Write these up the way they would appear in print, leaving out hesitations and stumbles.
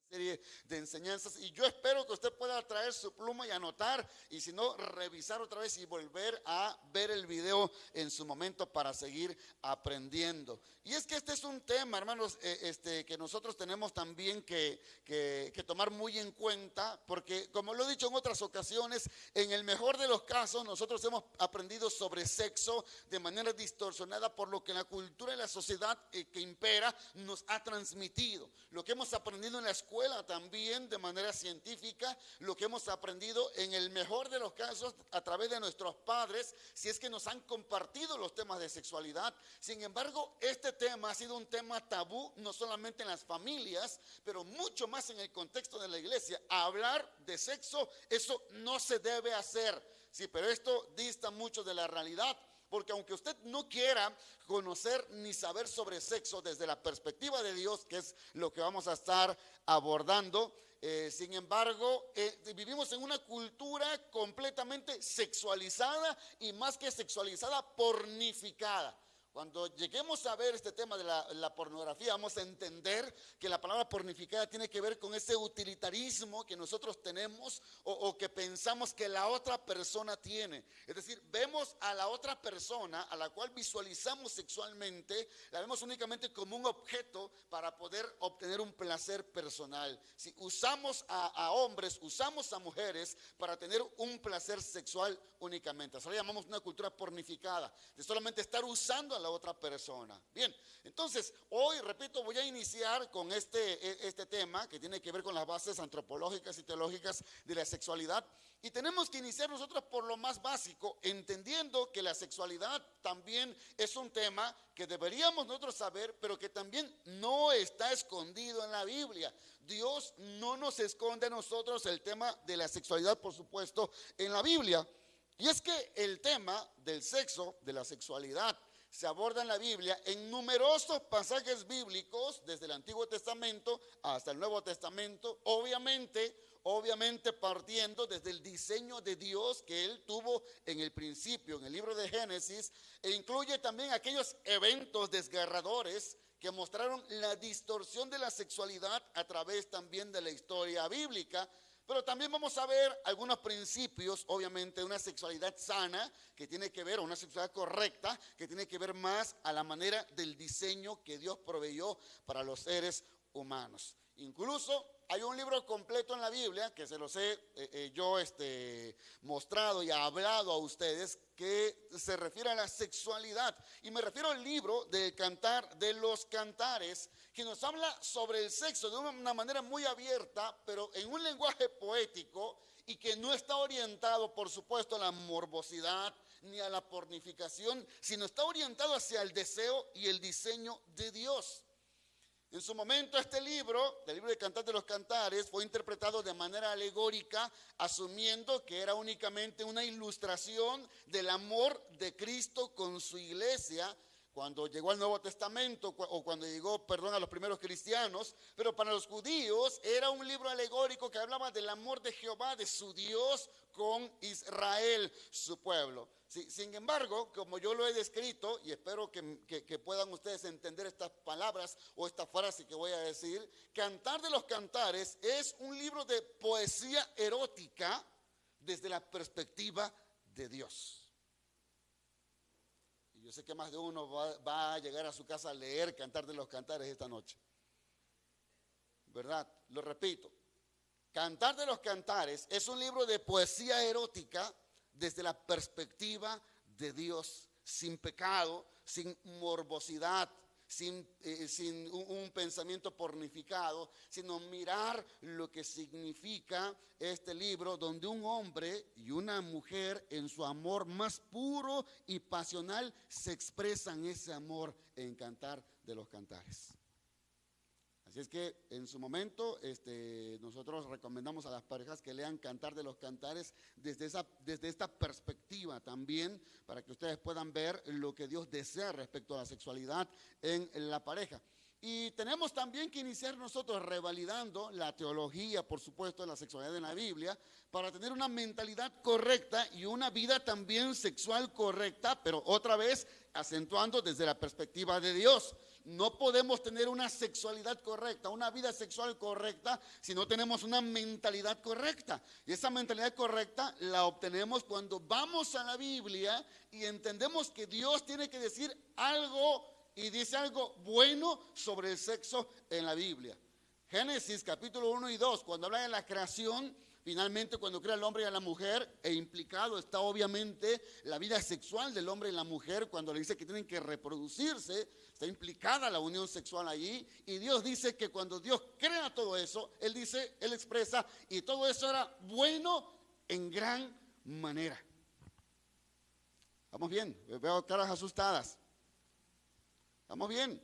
serie de enseñanzas, y yo espero que usted pueda traer su pluma y anotar, y si no, revisar otra vez y volver a ver el video en su momento para seguir aprendiendo. Y es que este es un tema, hermanos, que nosotros tenemos también que tomar muy en cuenta, porque como lo he dicho en otras ocasiones, en el mejor de los casos nosotros hemos aprendido sobre sexo de manera distorsionada por lo que la cultura y la sociedad que impera nos ha transmitido, lo que hemos aprendido en la escuela también de manera científica, lo que hemos aprendido en el mejor de los casos a través de nuestros padres, si es que nos han compartido los temas de sexualidad. Sin embargo, este tema ha sido un tema tabú, no solamente en las familias, pero mucho más en el contexto de la iglesia. Hablar de sexo, eso no se debe hacer. Sí, pero esto dista mucho de la realidad. Porque aunque usted no quiera conocer ni saber sobre sexo desde la perspectiva de Dios, que es lo que vamos a estar abordando, sin embargo, vivimos en una cultura completamente sexualizada, y más que sexualizada, pornificada. Cuando lleguemos a ver este tema de la pornografía, vamos a entender que la palabra pornificada tiene que ver con ese utilitarismo que nosotros tenemos o que pensamos que la otra persona tiene. Es decir, vemos a la otra persona a la cual visualizamos sexualmente, la vemos únicamente como un objeto para poder obtener un placer personal. Si usamos a hombres, usamos a mujeres para tener un placer sexual únicamente. Eso lo llamamos una cultura pornificada, de solamente estar usando a la otra persona. Bien, entonces hoy, repito, voy a iniciar con este tema que tiene que ver con las bases antropológicas y teológicas de la sexualidad, y tenemos que iniciar nosotros por lo más básico, entendiendo que la sexualidad también es un tema que deberíamos nosotros saber, pero que también no está escondido en la Biblia. Dios no nos esconde a nosotros el tema de la sexualidad, por supuesto, en la Biblia. Y es que el tema del sexo, de la sexualidad, se aborda en la Biblia en numerosos pasajes bíblicos, desde el Antiguo Testamento hasta el Nuevo Testamento, obviamente partiendo desde el diseño de Dios que Él tuvo en el principio, en el libro de Génesis, e incluye también aquellos eventos desgarradores que mostraron la distorsión de la sexualidad a través también de la historia bíblica. Pero también vamos a ver algunos principios, obviamente, de una sexualidad sana, que tiene que ver, una sexualidad correcta, que tiene que ver más a la manera del diseño que Dios proveyó para los seres humanos. Incluso hay un libro completo en la Biblia, que se los he yo mostrado y hablado a ustedes, que se refiere a la sexualidad. Y me refiero al libro del Cantar de los Cantares, que nos habla sobre el sexo de una manera muy abierta, pero en un lenguaje poético, y que no está orientado, por supuesto, a la morbosidad ni a la pornificación, sino está orientado hacia el deseo y el diseño de Dios. En su momento este libro, el libro de Cantar de los Cantares, fue interpretado de manera alegórica, asumiendo que era únicamente una ilustración del amor de Cristo con su iglesia, cuando llegó al Nuevo Testamento, o cuando llegó, perdón, a los primeros cristianos. Pero para los judíos era un libro alegórico que hablaba del amor de Jehová, de su Dios con Israel, su pueblo. Sí, sin embargo, como yo lo he descrito, y espero que puedan ustedes entender estas palabras o esta frase que voy a decir, Cantar de los Cantares es un libro de poesía erótica desde la perspectiva de Dios. Y yo sé que más de uno va a llegar a su casa a leer Cantar de los Cantares esta noche, ¿verdad? Lo repito, Cantar de los Cantares es un libro de poesía erótica desde la perspectiva de Dios, sin pecado, sin morbosidad, sin un pensamiento pornificado, sino mirar lo que significa este libro, donde un hombre y una mujer en su amor más puro y pasional se expresan ese amor en Cantar de los Cantares. Así es que en su momento nosotros recomendamos a las parejas que lean Cantar de los Cantares desde esta perspectiva también, para que ustedes puedan ver lo que Dios desea respecto a la sexualidad en la pareja. Y tenemos también que iniciar nosotros revalidando la teología, por supuesto, de la sexualidad en la Biblia, para tener una mentalidad correcta y una vida también sexual correcta, pero otra vez acentuando desde la perspectiva de Dios. No podemos tener una sexualidad correcta, una vida sexual correcta, si no tenemos una mentalidad correcta. Y esa mentalidad correcta la obtenemos cuando vamos a la Biblia y entendemos que Dios tiene que decir algo y dice algo bueno sobre el sexo en la Biblia. Génesis capítulo 1 y 2, cuando habla de la creación, finalmente cuando crea el hombre y a la mujer, e implicado está obviamente la vida sexual del hombre y la mujer, cuando le dice que tienen que reproducirse, está implicada la unión sexual allí, y Dios dice que cuando Dios crea todo eso, Él dice, Él expresa, y todo eso era bueno en gran manera. ¿Vamos bien? Veo caras asustadas. ¿Estamos bien?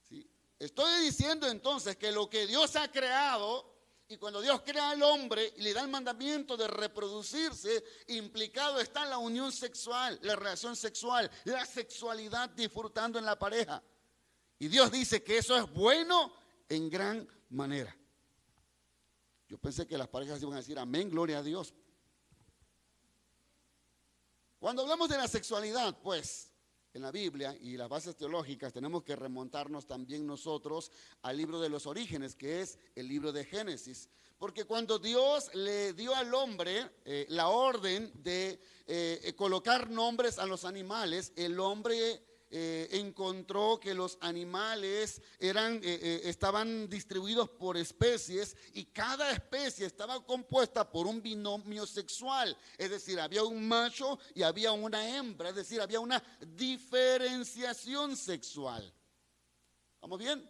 ¿Sí? Estoy diciendo entonces que lo que Dios ha creado, y cuando Dios crea al hombre y le da el mandamiento de reproducirse, implicado está la unión sexual, la relación sexual, la sexualidad disfrutando en la pareja. Y Dios dice que eso es bueno en gran manera. Yo pensé que las parejas iban a decir amén, gloria a Dios. Cuando hablamos de la sexualidad, pues, en la Biblia y las bases teológicas, tenemos que remontarnos también nosotros al libro de los orígenes, que es el libro de Génesis. Porque cuando Dios le dio al hombre la orden de colocar nombres a los animales, el hombre encontró que los animales estaban distribuidos por especies y cada especie estaba compuesta por un binomio sexual, es decir, había un macho y había una hembra, es decir, había una diferenciación sexual. ¿Vamos bien?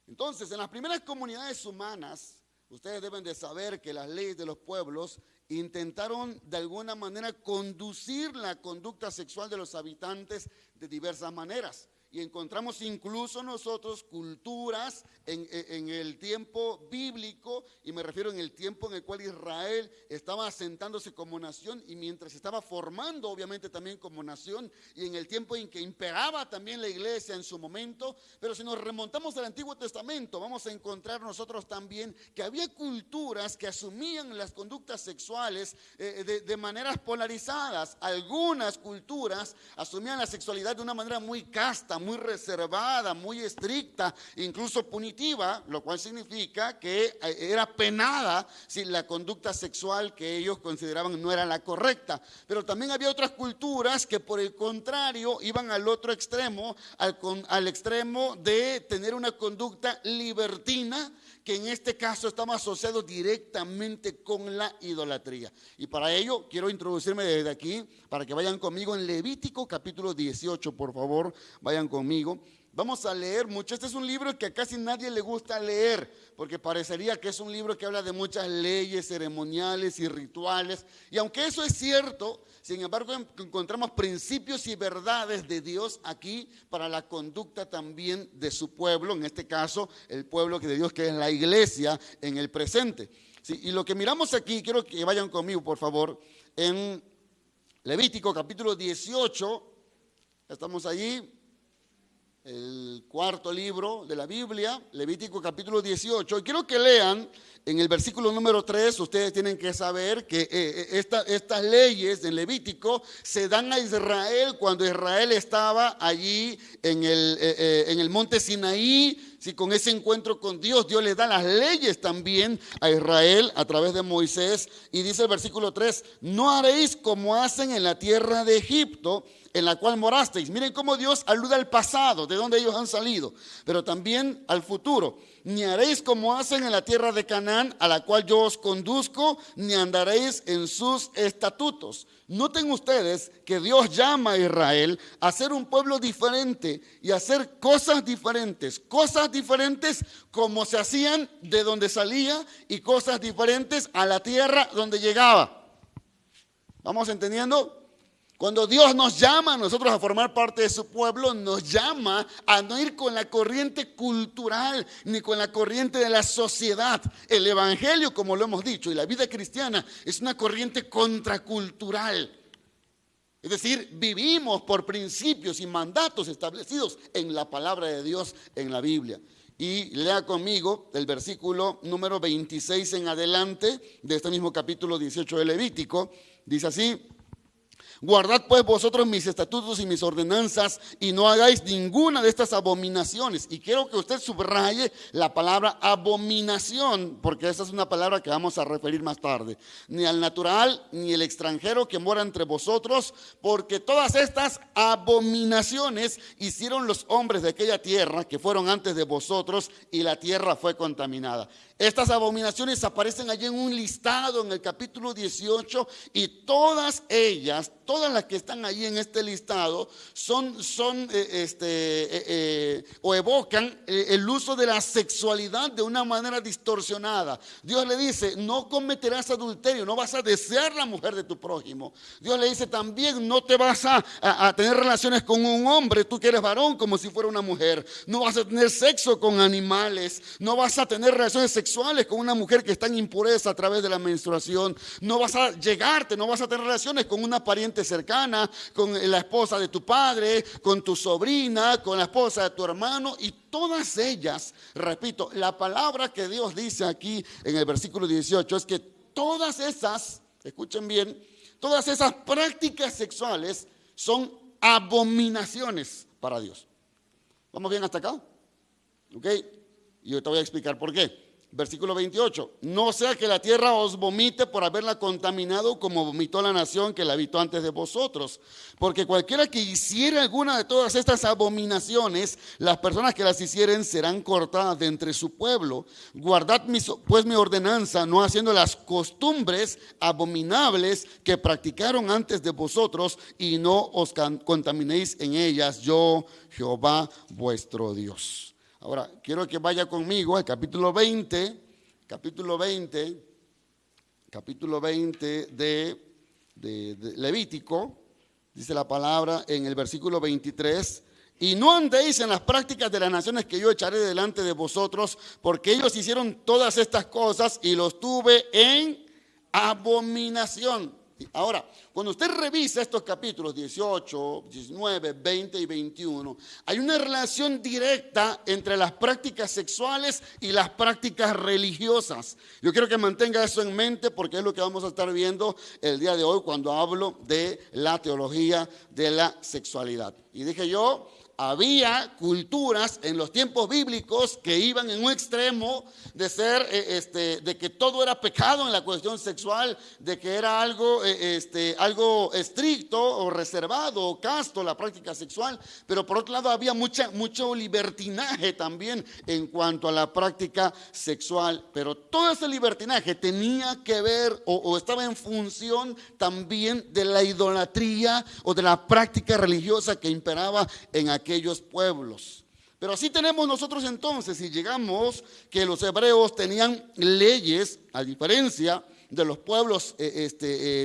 Entonces, en las primeras comunidades humanas, ustedes deben de saber que las leyes de los pueblos intentaron de alguna manera conducir la conducta sexual de los habitantes de diversas maneras. Y encontramos incluso nosotros culturas en el tiempo bíblico, y me refiero en el tiempo en el cual Israel estaba asentándose como nación y mientras estaba formando obviamente también como nación, y en el tiempo en que imperaba también la iglesia en su momento. Pero si nos remontamos al Antiguo Testamento, vamos a encontrar nosotros también que había culturas que asumían las conductas sexuales de maneras polarizadas. Algunas culturas asumían la sexualidad de una manera muy casta, muy reservada, muy estricta, incluso punitiva, lo cual significa que era penada si la conducta sexual que ellos consideraban no era la correcta. Pero también había otras culturas que por el contrario iban al otro extremo, al extremo de tener una conducta libertina, que en este caso estaba asociado directamente con la idolatría. Y para ello quiero introducirme desde aquí, para que vayan conmigo en Levítico capítulo 18, por favor, vayan conmigo. Vamos a leer mucho. Este es un libro que a casi nadie le gusta leer, porque parecería que es un libro que habla de muchas leyes ceremoniales y rituales. Y aunque eso es cierto, sin embargo encontramos principios y verdades de Dios aquí para la conducta también de su pueblo, en este caso el pueblo de Dios, que es la iglesia en el presente. Sí, y lo que miramos aquí, quiero que vayan conmigo por favor, en Levítico capítulo 18, estamos allí. El cuarto libro de la Biblia, Levítico capítulo 18. Y quiero que lean en el versículo número 3. Ustedes tienen que saber que estas leyes en Levítico se dan a Israel cuando Israel estaba allí en el monte Sinaí. Si con ese encuentro con Dios, Dios les da las leyes también a Israel a través de Moisés. Y dice el versículo 3, no haréis como hacen en la tierra de Egipto, en la cual morasteis. Miren cómo Dios alude al pasado, de donde ellos han salido, pero también al futuro. Ni haréis como hacen en la tierra de Canaán, a la cual yo os conduzco, ni andaréis en sus estatutos. Noten ustedes que Dios llama a Israel a ser un pueblo diferente y a hacer cosas diferentes como se hacían de donde salía y cosas diferentes a la tierra donde llegaba. ¿Vamos entendiendo? Cuando Dios nos llama a nosotros a formar parte de su pueblo, nos llama a no ir con la corriente cultural ni con la corriente de la sociedad. El evangelio, como lo hemos dicho, y la vida cristiana es una corriente contracultural. Es decir, vivimos por principios y mandatos establecidos en la palabra de Dios en la Biblia. Y lea conmigo el versículo número 26 en adelante de este mismo capítulo 18 de Levítico. Dice así: guardad pues vosotros mis estatutos y mis ordenanzas y no hagáis ninguna de estas abominaciones. Y quiero que usted subraye la palabra abominación, porque esa es una palabra que vamos a referir más tarde. Ni al natural, ni el extranjero que mora entre vosotros, porque todas estas abominaciones hicieron los hombres de aquella tierra que fueron antes de vosotros, y la tierra fue contaminada. Estas abominaciones aparecen allí en un listado en el capítulo 18, y todas ellas, todas las que están allí en este listado o evocan el uso de la sexualidad de una manera distorsionada. Dios le dice: no cometerás adulterio, no vas a desear la mujer de tu prójimo. Dios le dice también: no te vas a tener relaciones con un hombre, tú que eres varón, como si fuera una mujer. No vas a tener sexo con animales, no vas a tener relaciones sexuales con una mujer que está en impureza a través de la menstruación. No vas a tener relaciones con una pariente cercana, con la esposa de tu padre, con tu sobrina, con la esposa de tu hermano. Y todas ellas, repito, la palabra que Dios dice aquí en el versículo 18 es que todas esas, escuchen bien, todas esas prácticas sexuales son abominaciones para Dios. ¿Vamos bien hasta acá? ¿Ok? Y yo te voy a explicar por qué. Versículo 28: no sea que la tierra os vomite por haberla contaminado, como vomitó la nación que la habitó antes de vosotros. Porque cualquiera que hiciera alguna de todas estas abominaciones, las personas que las hicieren serán cortadas de entre su pueblo. Guardad pues mi ordenanza, no haciendo las costumbres abominables que practicaron antes de vosotros, y no os contaminéis en ellas, yo Jehová vuestro Dios. Ahora, quiero que vaya conmigo al capítulo 20 de Levítico. Dice la palabra en el versículo 23: y no andéis en las prácticas de las naciones que yo echaré delante de vosotros, porque ellos hicieron todas estas cosas y los tuve en abominación. Ahora, cuando usted revisa estos capítulos 18, 19, 20 y 21, hay una relación directa entre las prácticas sexuales y las prácticas religiosas. Yo quiero que mantenga eso en mente, porque es lo que vamos a estar viendo el día de hoy cuando hablo de la teología de la sexualidad. Y dije yo, había culturas en los tiempos bíblicos que iban en un extremo de ser, de que todo era pecado en la cuestión sexual, de que era algo estricto o reservado o casto la práctica sexual. Pero por otro lado había mucho libertinaje también en cuanto a la práctica sexual. Pero todo ese libertinaje tenía que ver o estaba en función también de la idolatría o de la práctica religiosa que imperaba en aquellos pueblos. Pero así tenemos nosotros entonces, y llegamos que los hebreos tenían leyes, a diferencia de los pueblos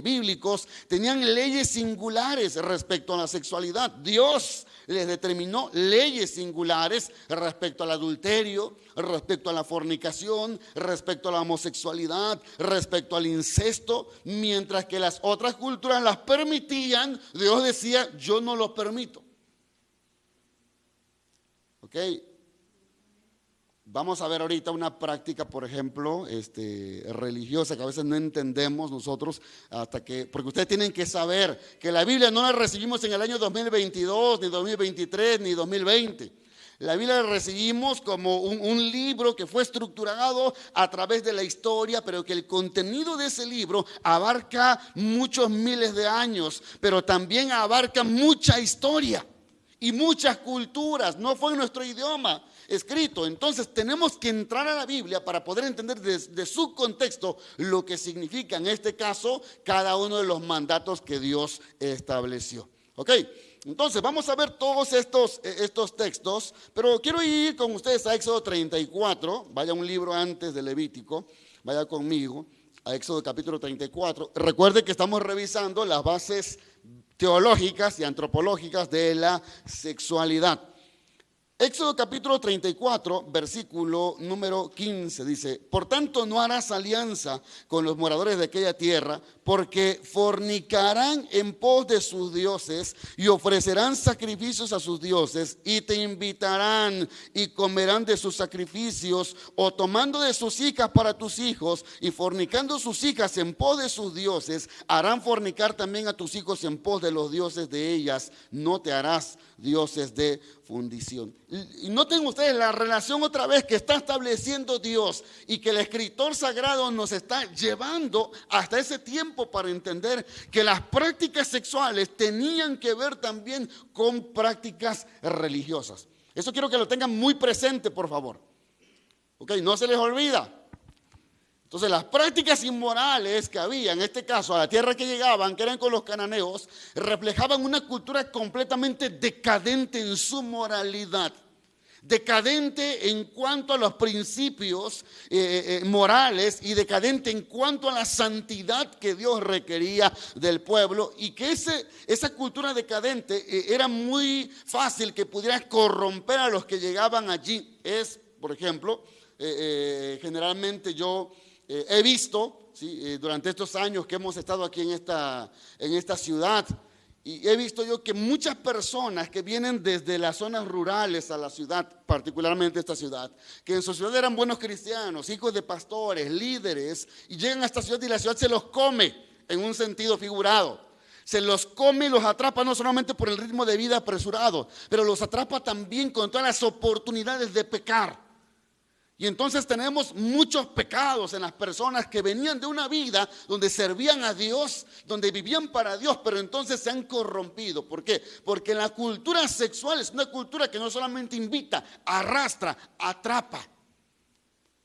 bíblicos, tenían leyes singulares respecto a la sexualidad. Dios les determinó leyes singulares respecto al adulterio, respecto a la fornicación, respecto a la homosexualidad, respecto al incesto, mientras que las otras culturas las permitían. Dios decía: yo no los permito. Ok, vamos a ver ahorita una práctica, por ejemplo, religiosa, que a veces no entendemos nosotros porque ustedes tienen que saber que la Biblia no la recibimos en el año 2022, ni 2023, ni 2020. La Biblia la recibimos como un libro que fue estructurado a través de la historia, pero que el contenido de ese libro abarca muchos miles de años, pero también abarca mucha historia y muchas culturas. No fue en nuestro idioma escrito. Entonces tenemos que entrar a la Biblia para poder entender desde su contexto lo que significa en este caso cada uno de los mandatos que Dios estableció. Ok, entonces vamos a ver todos estos textos, pero quiero ir con ustedes a Éxodo 34. Vaya un libro antes de Levítico, vaya conmigo a Éxodo capítulo 34. Recuerde que estamos revisando las bases teológicas y antropológicas de la sexualidad. Éxodo capítulo 34, versículo número 15 dice: por tanto no harás alianza con los moradores de aquella tierra, porque fornicarán en pos de sus dioses y ofrecerán sacrificios a sus dioses, y te invitarán y comerán de sus sacrificios, o tomando de sus hijas para tus hijos, y fornicando sus hijas en pos de sus dioses, harán fornicar también a tus hijos en pos de los dioses de ellas. No te harás dioses de fundición. Y noten ustedes la relación otra vez que está estableciendo Dios y que el escritor sagrado nos está llevando hasta ese tiempo para entender que las prácticas sexuales tenían que ver también con prácticas religiosas. Eso quiero que lo tengan muy presente, por favor. Ok, no se les olvida. Entonces las prácticas inmorales que había, en este caso a la tierra que llegaban, que eran con los cananeos, reflejaban una cultura completamente decadente en su moralidad, decadente en cuanto a los principios morales y decadente en cuanto a la santidad que Dios requería del pueblo, y que esa cultura decadente era muy fácil que pudiera corromper a los que llegaban allí. Por ejemplo, generalmente yo he visto, ¿sí? Durante estos años que hemos estado aquí en esta ciudad, y he visto yo que muchas personas que vienen desde las zonas rurales a la ciudad, particularmente esta ciudad, que en su ciudad eran buenos cristianos, hijos de pastores, líderes, y llegan a esta ciudad y la ciudad se los come en un sentido figurado. Se los come y los atrapa no solamente por el ritmo de vida apresurado, pero los atrapa también con todas las oportunidades de pecar. Y entonces tenemos muchos pecados en las personas que venían de una vida donde servían a Dios, donde vivían para Dios, pero entonces se han corrompido. ¿Por qué? Porque la cultura sexual es una cultura que no solamente invita, arrastra, atrapa.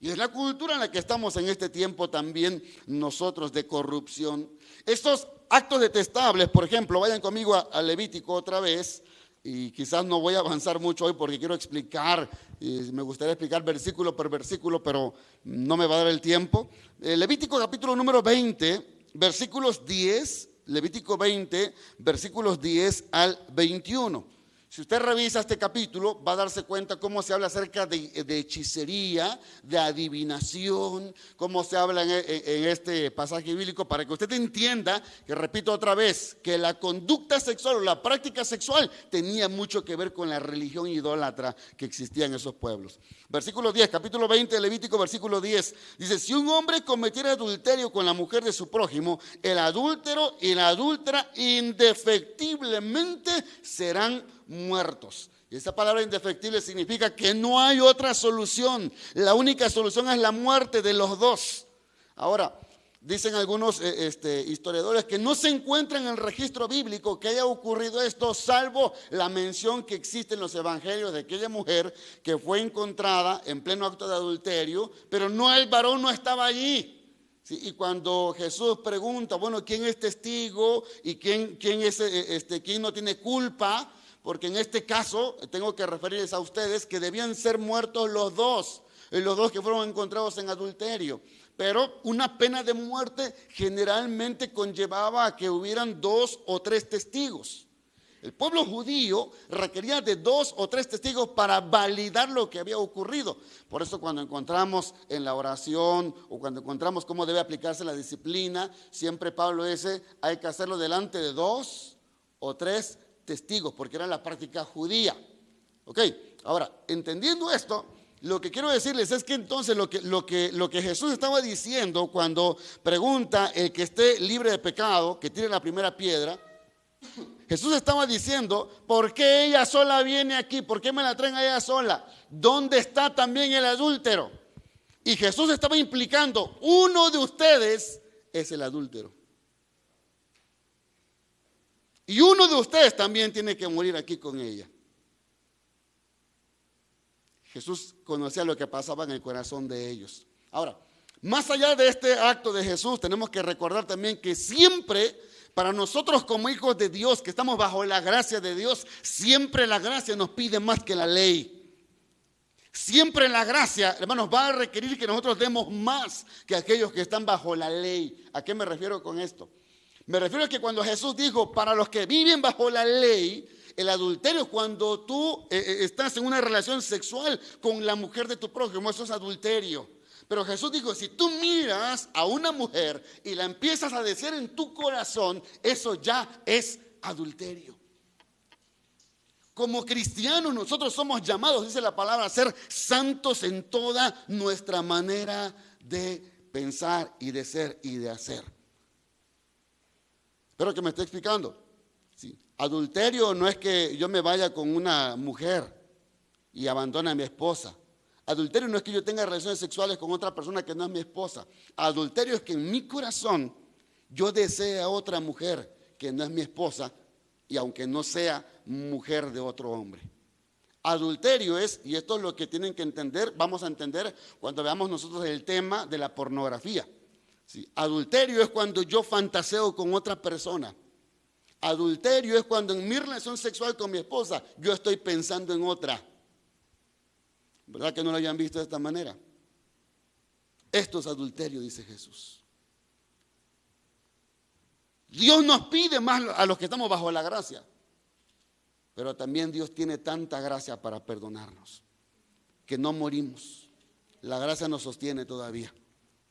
Y es la cultura en la que estamos en este tiempo también nosotros, de corrupción. Estos actos detestables, por ejemplo, vayan conmigo a Levítico otra vez. Y quizás no voy a avanzar mucho hoy porque quiero explicar, me gustaría explicar versículo por versículo, pero no me va a dar el tiempo. Levítico capítulo número 20, versículos 10, Levítico 20, versículos 10 al 21. Si usted revisa este capítulo, va a darse cuenta cómo se habla acerca de hechicería, de adivinación, cómo se habla en este pasaje bíblico, para que usted entienda, que repito otra vez, que la conducta sexual o la práctica sexual tenía mucho que ver con la religión idólatra que existía en esos pueblos. Versículo 10, capítulo 20 de Levítico, versículo 10, dice: si un hombre cometiera adulterio con la mujer de su prójimo, el adúltero y la adúltera indefectiblemente serán muertos. Y esa palabra indefectible significa que no hay otra solución. La única solución es la muerte de los dos. Ahora, dicen algunos historiadores que no se encuentra en el registro bíblico que haya ocurrido esto, salvo la mención que existe en los evangelios de aquella mujer que fue encontrada en pleno acto de adulterio, pero no, el varón no estaba allí. Sí, y cuando Jesús pregunta, bueno, ¿quién es testigo y quién no tiene culpa? Porque en este caso tengo que referirles a ustedes que debían ser muertos los dos que fueron encontrados en adulterio. Pero una pena de muerte generalmente conllevaba a que hubieran 2 o 3 testigos. El pueblo judío requería de 2 o 3 testigos para validar lo que había ocurrido. Por eso cuando encontramos en la oración o cuando encontramos cómo debe aplicarse la disciplina, siempre Pablo dice, hay que hacerlo delante de 2 o 3 testigos, porque era la práctica judía. Ok, ahora, entendiendo esto, lo que quiero decirles es que entonces lo que Jesús estaba diciendo cuando pregunta el que esté libre de pecado, que tire la primera piedra, Jesús estaba diciendo, ¿por qué ella sola viene aquí? ¿Por qué me la traen a ella sola? ¿Dónde está también el adúltero? Y Jesús estaba implicando, uno de ustedes es el adúltero. Y uno de ustedes también tiene que morir aquí con ella. Jesús conocía lo que pasaba en el corazón de ellos. Ahora, más allá de este acto de Jesús, tenemos que recordar también que siempre, para nosotros como hijos de Dios, que estamos bajo la gracia de Dios, siempre la gracia nos pide más que la ley. Siempre la gracia, hermanos, va a requerir que nosotros demos más que aquellos que están bajo la ley. ¿A qué me refiero con esto? Me refiero a que cuando Jesús dijo, para los que viven bajo la ley, El adulterio es cuando tú estás en una relación sexual con la mujer de tu prójimo, eso es adulterio. Pero Jesús dijo, si tú miras a una mujer y la empiezas a desear en tu corazón, eso ya es adulterio. Como cristianos nosotros somos llamados, dice la palabra, a ser santos en toda nuestra manera de pensar y de ser y de hacer. Espero que me esté explicando. Sí. Adulterio no es que yo me vaya con una mujer y abandone a mi esposa. Adulterio no es que yo tenga relaciones sexuales con otra persona que no es mi esposa. Adulterio es que en mi corazón yo desee a otra mujer que no es mi esposa, y aunque no sea mujer de otro hombre. Adulterio es, y esto es lo que tienen que entender, vamos a entender cuando veamos nosotros el tema de la pornografía. ¿Sí? Adulterio es cuando yo fantaseo con otra persona. Adulterio es cuando en mi relación sexual con mi esposa yo estoy pensando en otra. ¿Verdad que no lo hayan visto de esta manera? Esto es adulterio, dice Jesús. Dios nos pide más a los que estamos bajo la gracia, pero también Dios tiene tanta gracia para perdonarnos, que no morimos. La gracia nos sostiene todavía.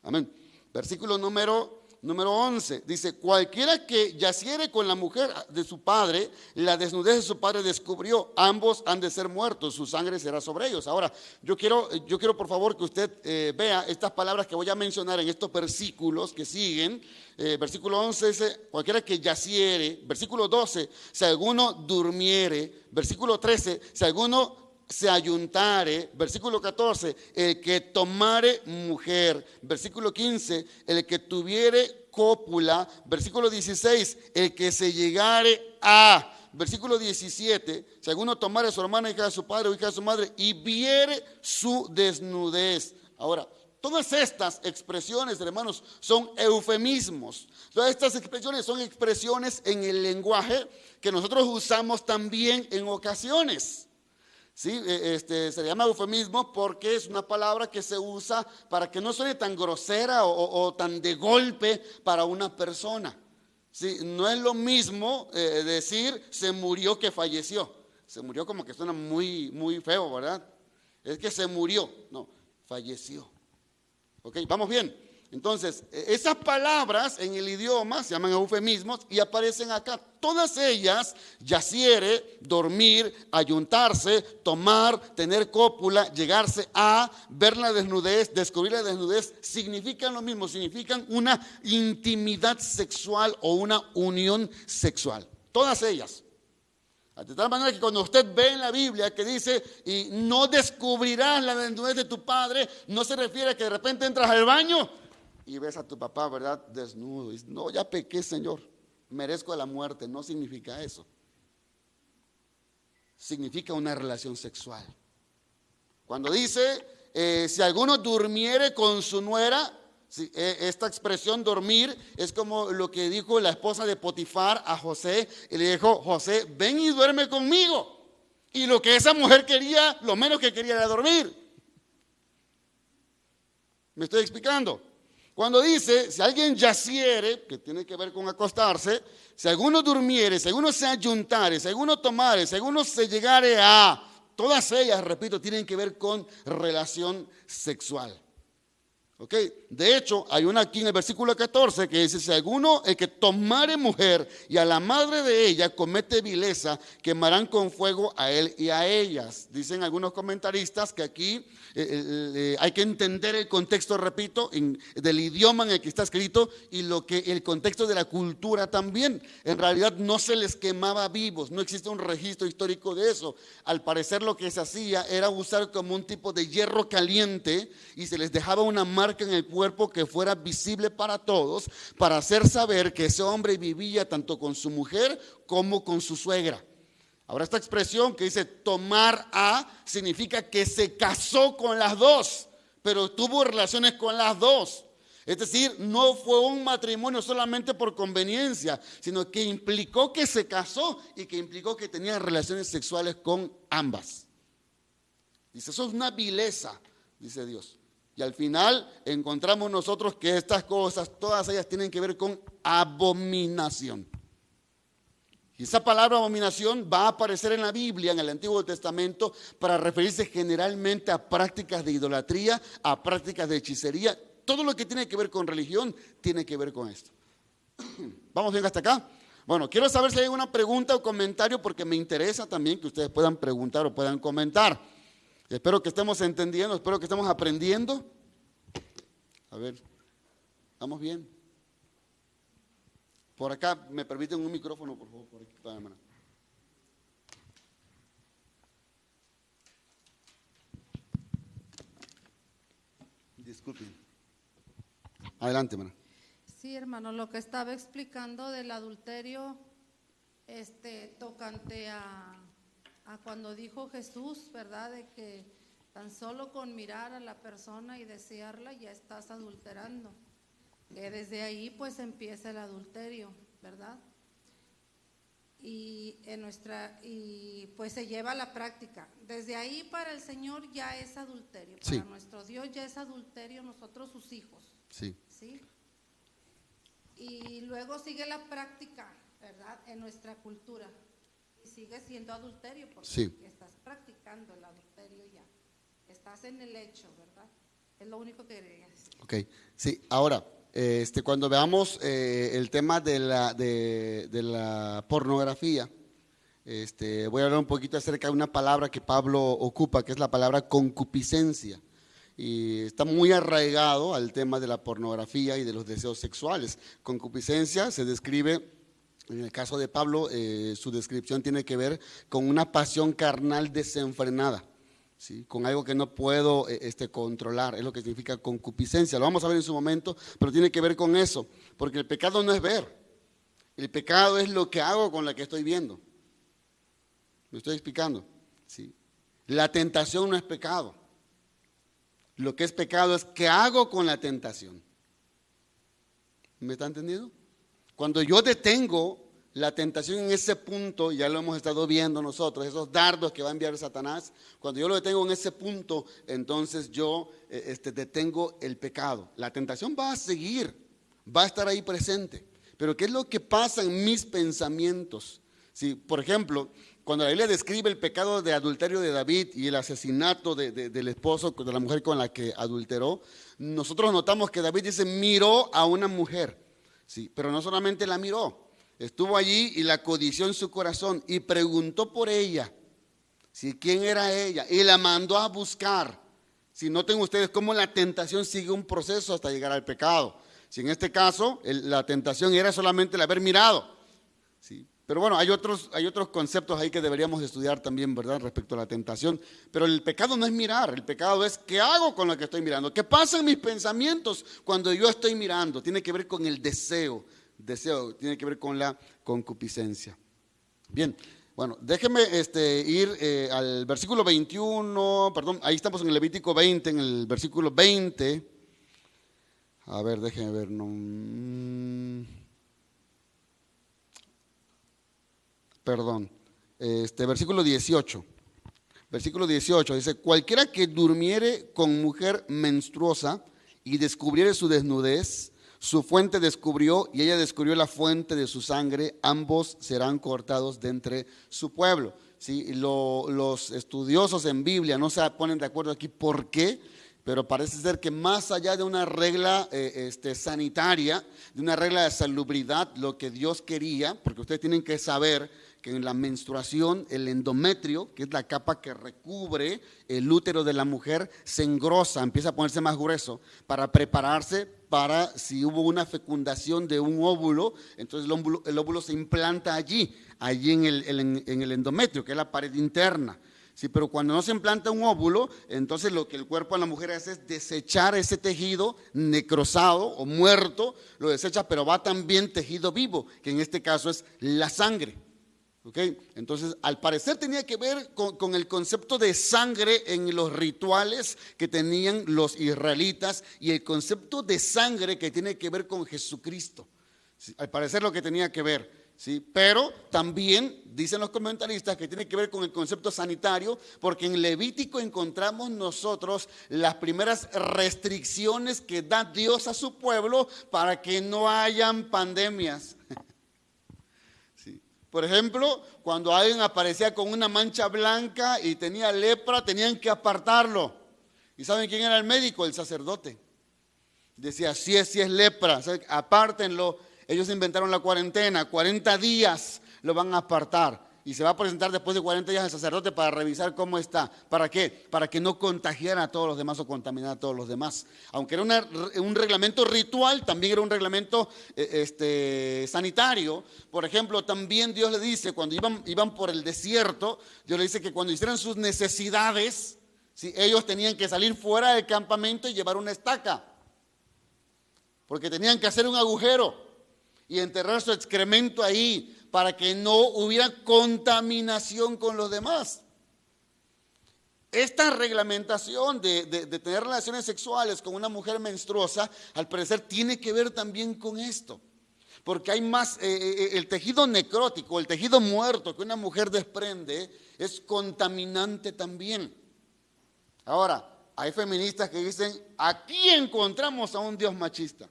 Amén. Versículo número 11, dice, cualquiera que yaciere con la mujer de su padre, la desnudez de su padre descubrió, ambos han de ser muertos, su sangre será sobre ellos. Ahora, yo quiero por favor que usted vea estas palabras que voy a mencionar en estos versículos que siguen. Versículo 11 dice, cualquiera que yaciere. Versículo 12, si alguno durmiere. Versículo 13, si alguno se ayuntare. Versículo 14, el que tomare mujer. Versículo 15, el que tuviere cópula. Versículo 16, el que se llegare a. Versículo 17, si alguno tomare a su hermana, hija de su padre o hija de su madre, y viere su desnudez. Ahora, todas estas expresiones, hermanos, son eufemismos. Todas estas expresiones son expresiones en el lenguaje que nosotros usamos también en ocasiones. ¿Sí? Se llama eufemismo porque es una palabra que se usa para que no suene tan grosera o tan de golpe para una persona. ¿Sí? No es lo mismo decir se murió que falleció. Se murió como que suena muy, muy feo, ¿verdad? Es que se murió, no, falleció. ¿Ok? ¿Vamos bien? Entonces, esas palabras en el idioma se llaman eufemismos y aparecen acá. Todas ellas, yaciere, dormir, ayuntarse, tomar, tener cópula, llegarse a, ver la desnudez, descubrir la desnudez, significan lo mismo, significan una intimidad sexual o una unión sexual. Todas ellas. De tal manera que cuando usted ve en la Biblia que dice, y no descubrirás la desnudez de tu padre, no se refiere a que de repente entras al baño y ves a tu papá, ¿verdad? Desnudo. Y dices, no, ya pequé, Señor, merezco la muerte. No significa eso. Significa una relación sexual. Cuando dice, si alguno durmiere con su nuera, sí, esta expresión dormir es como lo que dijo la esposa de Potifar a José. Y le dijo, José, ven y duerme conmigo. Y lo que esa mujer quería, lo menos que quería era dormir. ¿Me estoy explicando? Cuando dice, si alguien yaciere, que tiene que ver con acostarse, si alguno durmiere, si alguno se ayuntare, si alguno tomare, si alguno se llegare a, todas ellas, repito, tienen que ver con relación sexual. ¿Ok? De hecho, hay una aquí en el versículo 14 que dice, si alguno, el que tomare mujer y a la madre de ella comete vileza, quemarán con fuego a él y a ellas. Dicen algunos comentaristas que aquí hay que entender el contexto, repito, del idioma en el que está escrito y el contexto de la cultura también. En realidad no se les quemaba vivos, no existe un registro histórico de eso. Al parecer lo que se hacía era usar como un tipo de hierro caliente y se les dejaba una marca en el cuerpo que fuera visible para todos, para hacer saber que ese hombre vivía tanto con su mujer como con su suegra. Ahora, esta expresión que dice tomar a, significa que se casó con las dos, pero tuvo relaciones con las dos. Es decir, no fue un matrimonio solamente por conveniencia, sino que implicó que se casó y que implicó que tenía relaciones sexuales con ambas. Dice, eso es una vileza, dice Dios. Y al final encontramos nosotros que estas cosas, todas ellas tienen que ver con abominación. Y esa palabra abominación va a aparecer en la Biblia, en el Antiguo Testamento, para referirse generalmente a prácticas de idolatría, a prácticas de hechicería. Todo lo que tiene que ver con religión tiene que ver con esto. ¿Vamos bien hasta acá? Bueno, quiero saber si hay alguna pregunta o comentario, porque me interesa también que ustedes puedan preguntar o puedan comentar. Espero que estemos entendiendo, espero que estemos aprendiendo. A ver, ¿estamos bien? Por acá, ¿me permiten un micrófono, por favor? Por aquí, hermana. Disculpen. Adelante, hermana. Sí, hermano, lo que estaba explicando del adulterio, tocante a cuando dijo Jesús, ¿verdad? De que tan solo con mirar a la persona y desearla ya estás adulterando. Que desde ahí pues empieza el adulterio, ¿verdad? Y pues se lleva a la práctica. Desde ahí para el Señor ya es adulterio. Sí. Para nuestro Dios ya es adulterio, nosotros sus hijos. Sí. ¿Sí? Y luego sigue la práctica, ¿verdad? En nuestra cultura. Y sigue siendo adulterio porque sí. Estás practicando el adulterio ya. Estás en el hecho, ¿verdad? Es lo único que quería decir. Ok, sí, ahora, cuando veamos el tema de la pornografía, voy a hablar un poquito acerca de una palabra que Pablo ocupa, que es la palabra concupiscencia. Y está muy arraigado al tema de la pornografía y de los deseos sexuales. Concupiscencia se describe, en el caso de Pablo, su descripción tiene que ver con una pasión carnal desenfrenada. ¿Sí? Con algo que no puedo controlar, es lo que significa concupiscencia. Lo vamos a ver en su momento, pero tiene que ver con eso, porque el pecado no es ver, el pecado es lo que hago con la que estoy viendo. ¿Me estoy explicando? ¿Sí? La tentación no es pecado, lo que es pecado es qué hago con la tentación. ¿Me está entendiendo? Cuando yo detengo la tentación en ese punto, ya lo hemos estado viendo nosotros, esos dardos que va a enviar Satanás, cuando yo lo detengo en ese punto, entonces yo detengo el pecado. La tentación va a seguir, va a estar ahí presente, pero ¿qué es lo que pasa en mis pensamientos? Sí, por ejemplo, cuando la Biblia describe el pecado de adulterio de David y el asesinato del esposo, de la mujer con la que adulteró, nosotros notamos que David dice, miró a una mujer, sí, pero no solamente la miró, estuvo allí y la codició en su corazón y preguntó por ella, ¿sí? ¿Quién era ella? Y la mandó a buscar. Si noten ustedes cómo la tentación sigue un proceso hasta llegar al pecado. Si en este caso la tentación era solamente el haber mirado, ¿sí? Pero bueno, hay otros conceptos ahí que deberíamos estudiar también, ¿verdad? Respecto a la tentación. Pero el pecado no es mirar, el pecado es ¿qué hago con lo que estoy mirando? ¿Qué pasa en mis pensamientos cuando yo estoy mirando? Tiene que ver con el deseo, tiene que ver con la concupiscencia. Bien, bueno, déjenme ir al versículo 21, perdón, ahí estamos en el Levítico 20, en el versículo 20. A ver, déjenme ver, versículo 18. Versículo 18 dice, cualquiera que durmiere con mujer menstruosa y descubriere su desnudez, su fuente descubrió y ella descubrió la fuente de su sangre, ambos serán cortados de entre su pueblo. ¿Sí? Los estudiosos en Biblia no se ponen de acuerdo aquí por qué, pero parece ser que más allá de una regla sanitaria, de una regla de salubridad, lo que Dios quería, porque ustedes tienen que saber que en la menstruación el endometrio, que es la capa que recubre el útero de la mujer, se engrosa, empieza a ponerse más grueso para prepararse para si hubo una fecundación de un óvulo, entonces el óvulo se implanta allí en el endometrio, que es la pared interna. Sí, pero cuando no se implanta un óvulo, entonces lo que el cuerpo de la mujer hace es desechar ese tejido necrosado o muerto, lo desecha, pero va también tejido vivo, que en este caso es la sangre. ¿Okay? Entonces, al parecer tenía que ver con el concepto de sangre en los rituales que tenían los israelitas y el concepto de sangre que tiene que ver con Jesucristo. ¿Sí? Al parecer lo que tenía que ver. ¿Sí? Pero también dicen los comentaristas que tiene que ver con el concepto sanitario, porque en Levítico encontramos nosotros las primeras restricciones que da Dios a su pueblo para que no hayan pandemias. Por ejemplo, cuando alguien aparecía con una mancha blanca y tenía lepra, tenían que apartarlo. ¿Y saben quién era el médico? El sacerdote. Decía, sí es lepra, apártenlo. Ellos inventaron la cuarentena, 40 días lo van a apartar. Y se va a presentar después de 40 días al sacerdote para revisar cómo está. ¿Para qué? Para que no contagiara a todos los demás o contaminara a todos los demás. Aunque era un reglamento ritual, también era un reglamento sanitario. Por ejemplo, también Dios le dice, cuando iban por el desierto, Dios le dice que cuando hicieran sus necesidades, ¿sí?, ellos tenían que salir fuera del campamento y llevar una estaca. Porque tenían que hacer un agujero y enterrar su excremento ahí para que no hubiera contaminación con los demás. Esta reglamentación de tener relaciones sexuales con una mujer menstruosa, al parecer, tiene que ver también con esto. Porque hay más, el tejido necrótico, el tejido muerto que una mujer desprende, es contaminante también. Ahora, hay feministas que dicen, aquí encontramos a un Dios machista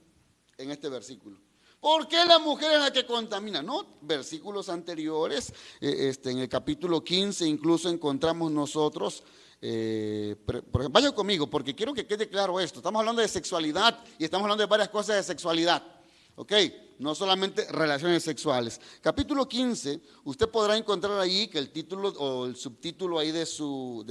en este versículo. ¿Por qué la mujer es la que contamina? No, versículos anteriores, en el capítulo 15 incluso encontramos nosotros, por ejemplo, vaya conmigo porque quiero que quede claro esto. Estamos hablando de sexualidad y estamos hablando de varias cosas de sexualidad. ¿Ok? No solamente relaciones sexuales. Capítulo 15, usted podrá encontrar ahí que el título o el subtítulo ahí de su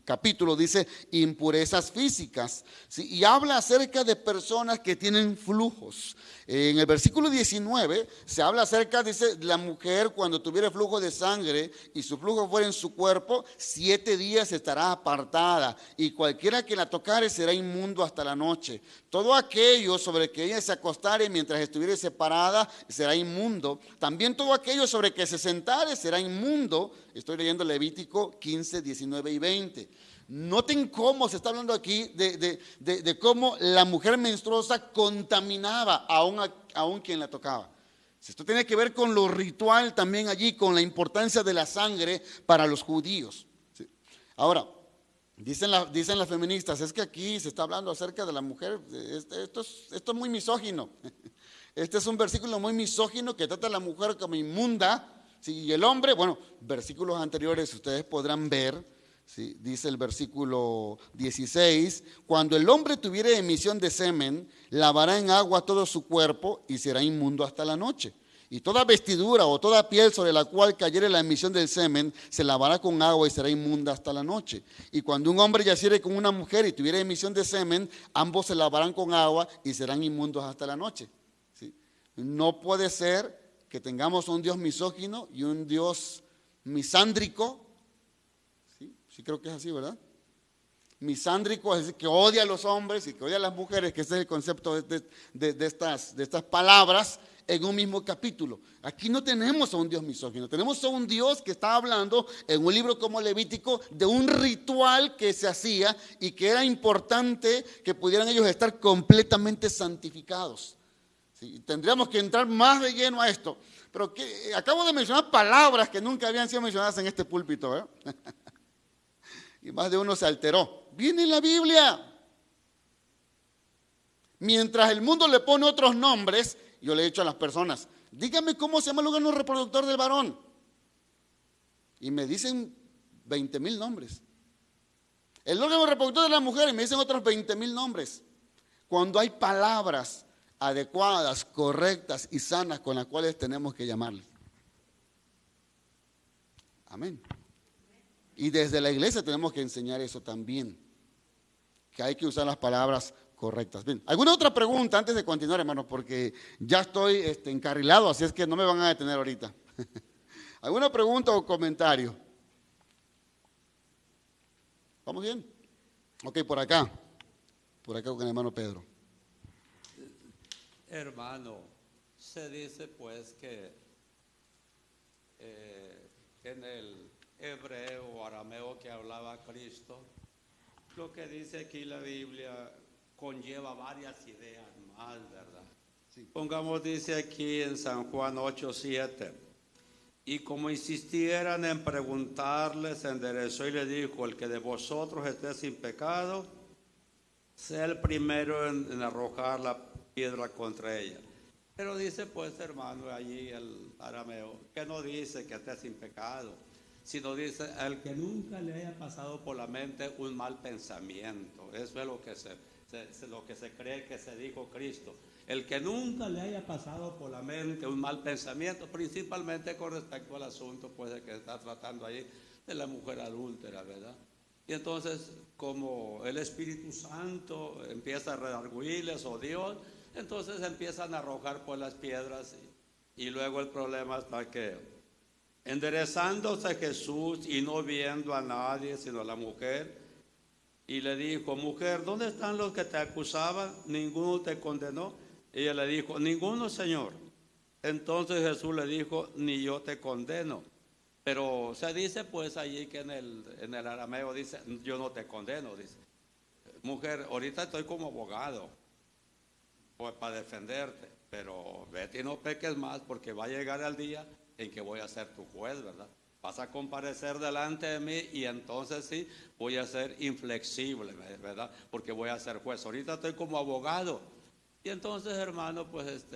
capítulo dice impurezas físicas, ¿sí? Y habla acerca de personas que tienen flujos. En el versículo 19 se habla acerca, dice, la mujer cuando tuviera flujo de sangre y su flujo fuera en su cuerpo, 7 días estará apartada y cualquiera que la tocare será inmundo hasta la noche. Todo aquello sobre que ella se acostare mientras estuviere separada será inmundo. También todo aquello sobre que se sentare será inmundo. Estoy leyendo Levítico 15, 19 y 20. Noten cómo se está hablando aquí de cómo la mujer menstruosa contaminaba aún quien la tocaba. Esto tiene que ver con lo ritual también allí, con la importancia de la sangre para los judíos. ¿Sí? Ahora, dicen las feministas, es que aquí se está hablando acerca de la mujer, esto es muy misógino. Este es un versículo muy misógino que trata a la mujer como inmunda. ¿Sí? Y el hombre, bueno, versículos anteriores ustedes podrán ver. ¿Sí? Dice el versículo 16, cuando el hombre tuviera emisión de semen, lavará en agua todo su cuerpo y será inmundo hasta la noche. Y toda vestidura o toda piel sobre la cual cayere la emisión del semen, se lavará con agua y será inmunda hasta la noche. Y cuando un hombre yaciere con una mujer y tuviera emisión de semen, ambos se lavarán con agua y serán inmundos hasta la noche. ¿Sí? No puede ser que tengamos un Dios misógino y un Dios misándrico. Sí, creo que es así, ¿verdad? Misándrico es decir, que odia a los hombres y que odia a las mujeres, que ese es el concepto de estas palabras en un mismo capítulo. Aquí no tenemos a un Dios misógino, tenemos a un Dios que está hablando en un libro como Levítico de un ritual que se hacía y que era importante que pudieran ellos estar completamente santificados. ¿Sí? Tendríamos que entrar más de lleno a esto, pero acabo de mencionar palabras que nunca habían sido mencionadas en este púlpito, ¿verdad? Y más de uno se alteró. Viene en la Biblia. Mientras el mundo le pone otros nombres, yo le he dicho a las personas, dígame cómo se llama el órgano reproductor del varón. Y me dicen 20,000 nombres. El órgano reproductor de la mujer, y me dicen otros 20,000 nombres. Cuando hay palabras adecuadas, correctas y sanas con las cuales tenemos que llamarles. Amén. Y desde la iglesia tenemos que enseñar eso también, que hay que usar las palabras correctas. Bien, ¿alguna otra pregunta antes de continuar, hermanos? Porque ya estoy encarrilado, así es que no me van a detener ahorita. ¿Alguna pregunta o comentario? ¿Vamos bien? Ok, por acá con el hermano Pedro. Hermano, se dice pues que en el hebreo o arameo que hablaba Cristo, lo que dice aquí la Biblia conlleva varias ideas más, ¿verdad? Sí. Pongamos, dice aquí en San Juan 8:7, y como insistieran en preguntarles, se enderezó y le dijo, el que de vosotros esté sin pecado, sea el primero en arrojar la piedra contra ella. Pero dice pues, hermano, allí el arameo, que no dice que esté sin pecado, sino dice el que nunca le haya pasado por la mente un mal pensamiento. Eso es lo que se cree que se dijo Cristo. El que nunca le haya pasado por la mente un mal pensamiento, principalmente con respecto al asunto pues de que está tratando allí de la mujer adúltera, ¿verdad? Y entonces, como el Espíritu Santo empieza a redarguirles, o Dios, entonces empiezan a arrojar pues las piedras, y luego el problema está que enderezándose Jesús y no viendo a nadie sino a la mujer, y le dijo: mujer, ¿dónde están los que te acusaban? ¿Ninguno te condenó? Y ella le dijo: ninguno, Señor. Entonces Jesús le dijo: ni yo te condeno. Pero se dice pues allí que en el arameo dice: yo no te condeno. Dice: mujer, ahorita estoy como abogado pues para defenderte, pero vete y no peques más, porque va a llegar el día en que voy a ser tu juez, ¿verdad? Vas a comparecer delante de mí y entonces sí voy a ser inflexible, ¿verdad? Porque voy a ser juez. Ahorita estoy como abogado. Y entonces, hermano, pues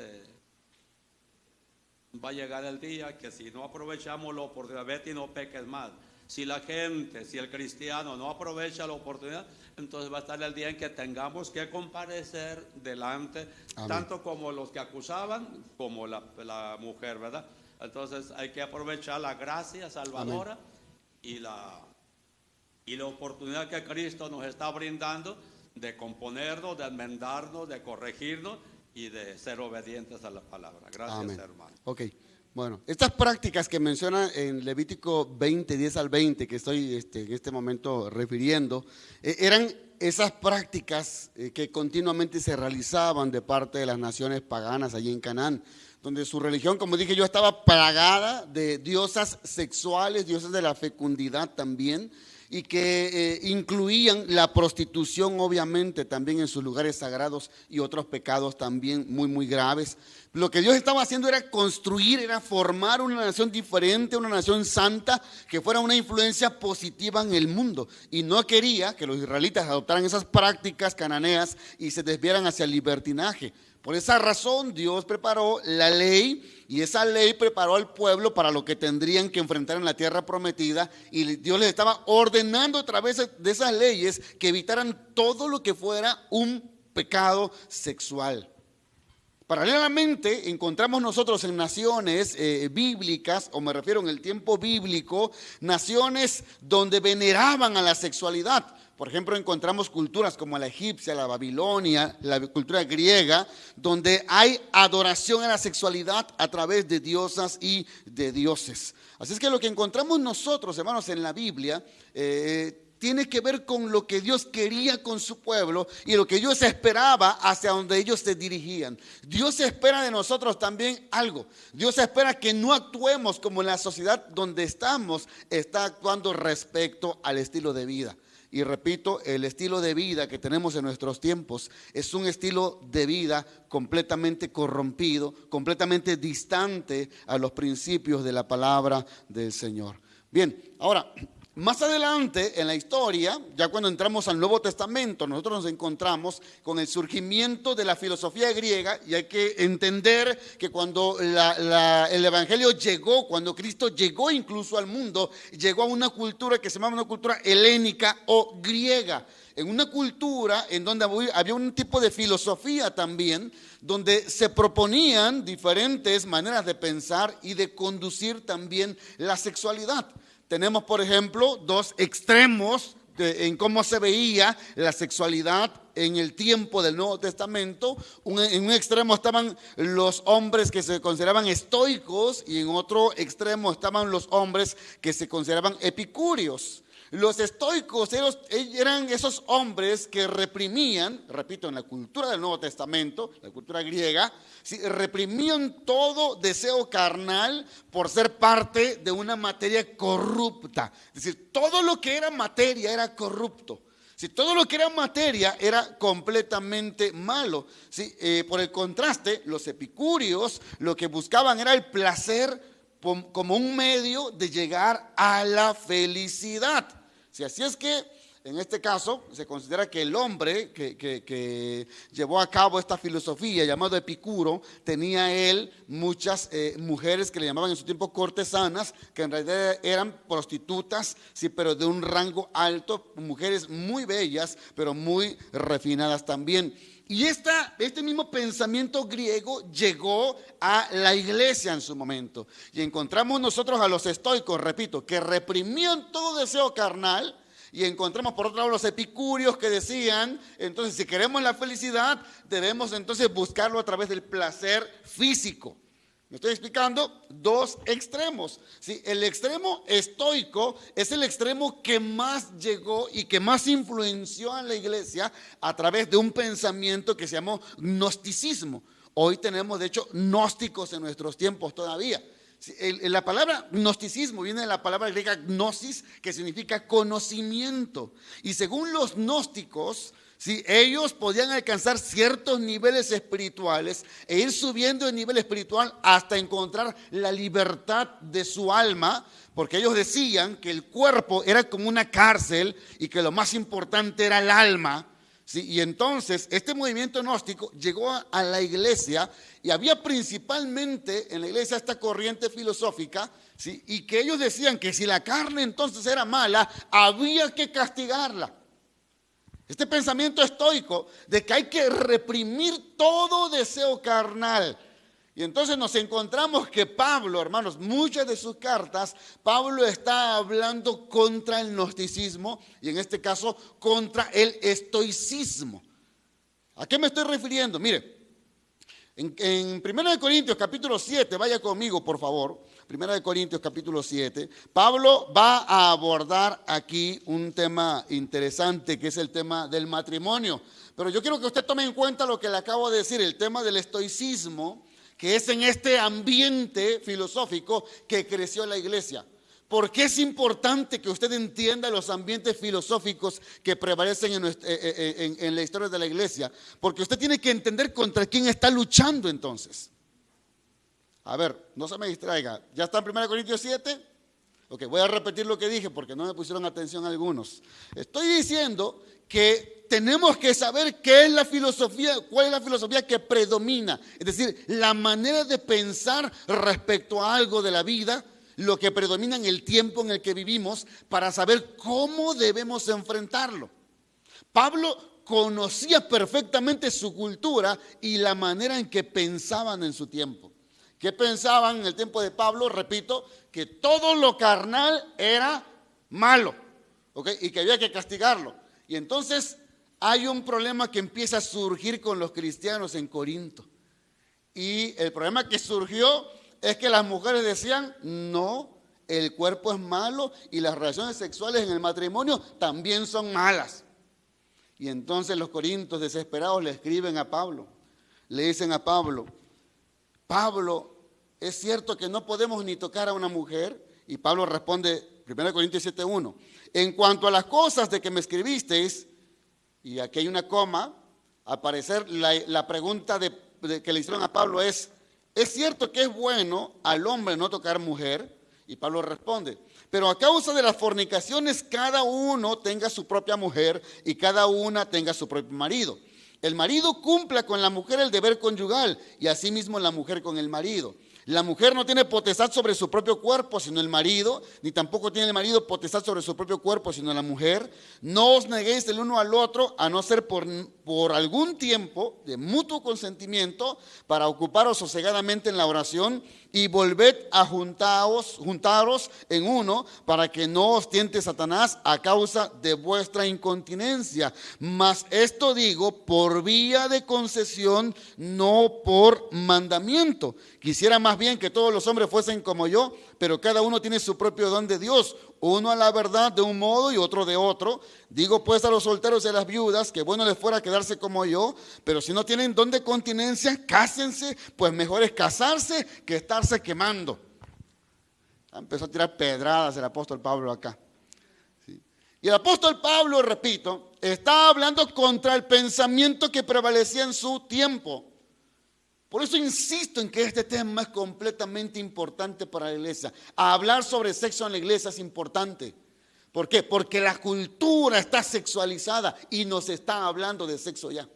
va a llegar el día que si no aprovechamos la oportunidad, vete y no peques más. Si la gente, si el cristiano no aprovecha la oportunidad, entonces va a estar el día en que tengamos que comparecer delante, amén, tanto como los que acusaban como la mujer, ¿verdad? Entonces hay que aprovechar la gracia salvadora y la oportunidad que Cristo nos está brindando de componernos, de enmendarnos, de corregirnos y de ser obedientes a la palabra. Gracias, amén, hermano. Ok, bueno, estas prácticas que menciona en Levítico 20, 10 al 20, que estoy en este momento refiriendo, eran esas prácticas que continuamente se realizaban de parte de las naciones paganas allí en Canaán, donde su religión, como dije yo, estaba plagada de diosas sexuales, diosas de la fecundidad también, y que incluían la prostitución obviamente también en sus lugares sagrados, y otros pecados también muy muy graves. Lo que Dios estaba haciendo era construir, era formar una nación diferente, una nación santa, que fuera una influencia positiva en el mundo, y no quería que los israelitas adoptaran esas prácticas cananeas y se desviaran hacia el libertinaje. Por esa razón Dios preparó la ley, y esa ley preparó al pueblo para lo que tendrían que enfrentar en la tierra prometida, y Dios les estaba ordenando a través de esas leyes que evitaran todo lo que fuera un pecado sexual. Paralelamente encontramos nosotros en naciones bíblicas, o me refiero en el tiempo bíblico, naciones donde veneraban a la sexualidad. Por ejemplo, encontramos culturas como la egipcia, la babilonia, la cultura griega, donde hay adoración a la sexualidad a través de diosas y de dioses. Así es que lo que encontramos nosotros, hermanos, en la Biblia, tiene que ver con lo que Dios quería con su pueblo y lo que Dios esperaba hacia donde ellos se dirigían. Dios espera de nosotros también algo. Dios espera que no actuemos como la sociedad donde estamos está actuando respecto al estilo de vida. Y repito, el estilo de vida que tenemos en nuestros tiempos es un estilo de vida completamente corrompido, completamente distante a los principios de la palabra del Señor. Bien, ahora, más adelante en la historia, ya cuando entramos al Nuevo Testamento, nosotros nos encontramos con el surgimiento de la filosofía griega, y hay que entender que cuando el Evangelio llegó, cuando Cristo llegó incluso al mundo, llegó a una cultura que se llama una cultura helénica o griega, en una cultura en donde había un tipo de filosofía también, donde se proponían diferentes maneras de pensar y de conducir también la sexualidad. Tenemos, por ejemplo, dos extremos en cómo se veía la sexualidad en el tiempo del Nuevo Testamento. En un extremo estaban los hombres que se consideraban estoicos, y en otro extremo estaban los hombres que se consideraban epicúreos. Los estoicos eran esos hombres que reprimían, repito, en la cultura del Nuevo Testamento, la cultura griega, reprimían todo deseo carnal por ser parte de una materia corrupta. Es decir, todo lo que era materia era corrupto. Si todo lo que era materia era completamente malo. Por el contraste, los epicúreos lo que buscaban era el placer como un medio de llegar a la felicidad. Así es que en este caso, se considera que el hombre que llevó a cabo esta filosofía, llamado Epicuro, tenía él muchas mujeres que le llamaban en su tiempo cortesanas, que en realidad eran prostitutas, sí, pero de un rango alto, mujeres muy bellas, pero muy refinadas también. Y este mismo pensamiento griego llegó a la iglesia en su momento. Y encontramos nosotros a los estoicos, repito, que reprimían todo deseo carnal. Y encontramos por otro lado los epicúreos que decían, entonces si queremos la felicidad, debemos entonces buscarlo a través del placer físico. ¿Me estoy explicando? Dos extremos. ¿Sí? El extremo estoico es el extremo que más llegó y que más influenció a la iglesia a través de un pensamiento que se llamó gnosticismo. Hoy tenemos, de hecho, gnósticos en nuestros tiempos todavía. Sí, la palabra gnosticismo viene de la palabra griega gnosis, que significa conocimiento. Y según los gnósticos, sí, ellos podían alcanzar ciertos niveles espirituales e ir subiendo de nivel espiritual hasta encontrar la libertad de su alma, porque ellos decían que el cuerpo era como una cárcel y que lo más importante era el alma. Sí, y entonces este movimiento gnóstico llegó a la iglesia y había principalmente en la iglesia esta corriente filosófica, ¿sí? Y que ellos decían que si la carne entonces era mala, había que castigarla. Este pensamiento estoico de que hay que reprimir todo deseo carnal. Y entonces nos encontramos que Pablo, hermanos, muchas de sus cartas, Pablo está hablando contra el gnosticismo y en este caso contra el estoicismo. ¿A qué me estoy refiriendo? Mire, en 1 Corintios capítulo 7, vaya conmigo por favor, 1 Corintios capítulo 7, Pablo va a abordar aquí un tema interesante que es el tema del matrimonio. Pero yo quiero que usted tome en cuenta lo que le acabo de decir, el tema del estoicismo, que es en este ambiente filosófico que creció la iglesia. ¿Por qué es importante que usted entienda los ambientes filosóficos que prevalecen en la historia de la iglesia? Porque usted tiene que entender contra quién está luchando entonces. A ver, no se me distraiga. ¿Ya está en 1 Corintios 7? Ok, voy a repetir lo que dije porque no me pusieron atención algunos. Estoy diciendo que tenemos que saber qué es la filosofía, cuál es la filosofía que predomina. Es decir, la manera de pensar respecto a algo de la vida, lo que predomina en el tiempo en el que vivimos, para saber cómo debemos enfrentarlo. Pablo conocía perfectamente su cultura y la manera en que pensaban en su tiempo. ¿Qué pensaban en el tiempo de Pablo? Repito, que todo lo carnal era malo, ¿okay? Y que había que castigarlo. Y entonces hay un problema que empieza a surgir con los cristianos en Corinto. Y el problema que surgió es que las mujeres decían, no, el cuerpo es malo y las relaciones sexuales en el matrimonio también son malas. Y entonces los corintios desesperados le escriben a Pablo, le dicen a Pablo, Pablo, ¿es cierto que no podemos ni tocar a una mujer? Y Pablo responde, 1 Corintios 7:1, en cuanto a las cosas de que me escribisteis, y aquí hay una coma, al parecer la pregunta que le hicieron a Pablo ¿es cierto que es bueno al hombre no tocar mujer? Y Pablo responde, pero a causa de las fornicaciones cada uno tenga su propia mujer y cada una tenga su propio marido. El marido cumpla con la mujer el deber conyugal y asimismo la mujer con el marido. La mujer no tiene potestad sobre su propio cuerpo, sino el marido, ni tampoco tiene el marido potestad sobre su propio cuerpo, sino la mujer. No os neguéis el uno al otro, a no ser por algún tiempo de mutuo consentimiento, para ocuparos sosegadamente en la oración, y volved a juntaros en uno, para que no os tiente Satanás a causa de vuestra incontinencia. Mas esto digo por vía de concesión, no por mandamiento. Quisiera más bien que todos los hombres fuesen como yo, pero cada uno tiene su propio don de Dios, uno a la verdad de un modo y otro de otro. Digo pues a los solteros y a las viudas, que bueno les fuera quedarse como yo, pero si no tienen don de continencia, cásense, pues mejor es casarse que estarse quemando. Empezó a tirar pedradas el apóstol Pablo acá. ¿Sí? Y el apóstol Pablo, repito, está hablando contra el pensamiento que prevalecía en su tiempo. Por eso insisto en que este tema es completamente importante para la iglesia. Hablar sobre sexo en la iglesia es importante, ¿Por qué? Porque la cultura está sexualizada y nos está hablando de sexo ya.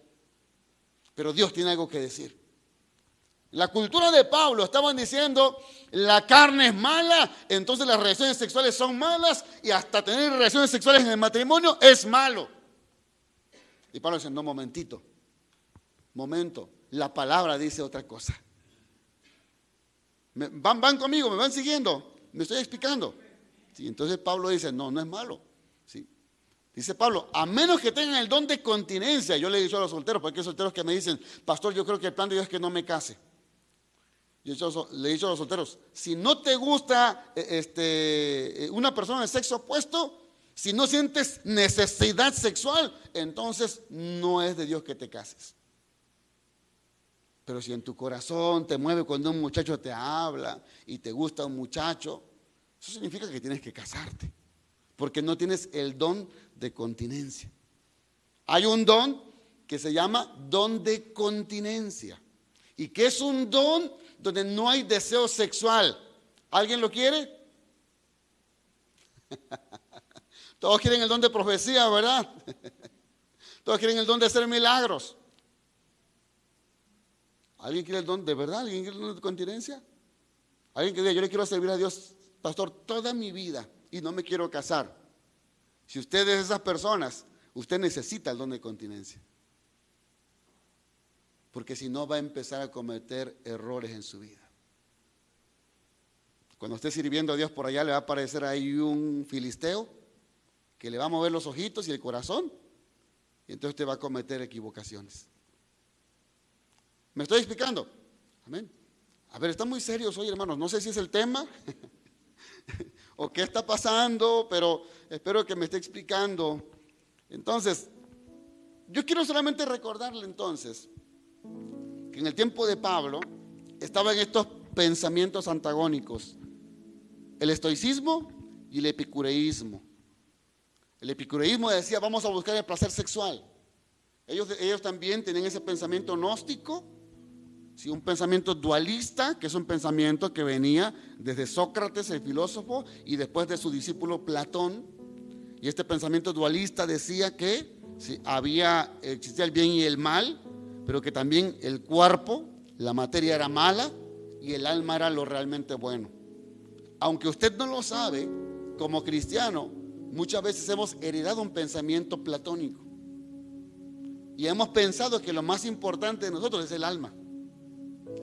Pero Dios tiene algo que decir. La cultura de Pablo estaban diciendo, la carne es mala, entonces las relaciones sexuales son malas y hasta tener relaciones sexuales en el matrimonio es malo. Y Pablo dice, no, momento, la palabra dice otra cosa. ¿Van conmigo? ¿Me van siguiendo? ¿Me estoy explicando? Sí, entonces Pablo dice, no es malo. Sí. Dice Pablo, a menos que tengan el don de continencia. Yo le he dicho a los solteros, porque hay solteros que me dicen, pastor, yo creo que el plan de Dios es que no me case. Le he dicho a los solteros, si no te gusta una persona de sexo opuesto, si no sientes necesidad sexual, entonces no es de Dios que te cases. Pero si en tu corazón te mueve cuando un muchacho te habla y te gusta un muchacho, eso significa que tienes que casarte, porque no tienes el don de continencia. Hay un don que se llama don de continencia, y que es un don donde no hay deseo sexual. ¿Alguien lo quiere? Todos quieren el don de profecía, ¿verdad? Todos quieren el don de hacer milagros. ¿Alguien quiere el don de verdad? ¿Alguien quiere el don de continencia? Alguien que diga, yo le quiero servir a Dios, pastor, toda mi vida y no me quiero casar. Si usted es de esas personas, usted necesita el don de continencia. Porque si no va a empezar a cometer errores en su vida. Cuando esté sirviendo a Dios por allá, le va a aparecer ahí un filisteo que le va a mover los ojitos y el corazón, y entonces usted va a cometer equivocaciones. ¿Me estoy explicando? Amén. A ver, están muy serios hoy, hermanos. No sé si es el tema o qué está pasando, pero espero que me esté explicando. Entonces, yo quiero solamente recordarle entonces que en el tiempo de Pablo estaban estos pensamientos antagónicos: el estoicismo y el epicureísmo. El epicureísmo decía, vamos a buscar el placer sexual. Ellos también tenían ese pensamiento gnóstico, sí, un pensamiento dualista, que es un pensamiento que venía desde Sócrates, el filósofo, y después de su discípulo Platón. Y este pensamiento dualista decía que sí, existía el bien y el mal, pero que también el cuerpo, la materia era mala y el alma era lo realmente bueno. Aunque usted no lo sabe, como cristiano, muchas veces hemos heredado un pensamiento platónico y hemos pensado que lo más importante de nosotros es el alma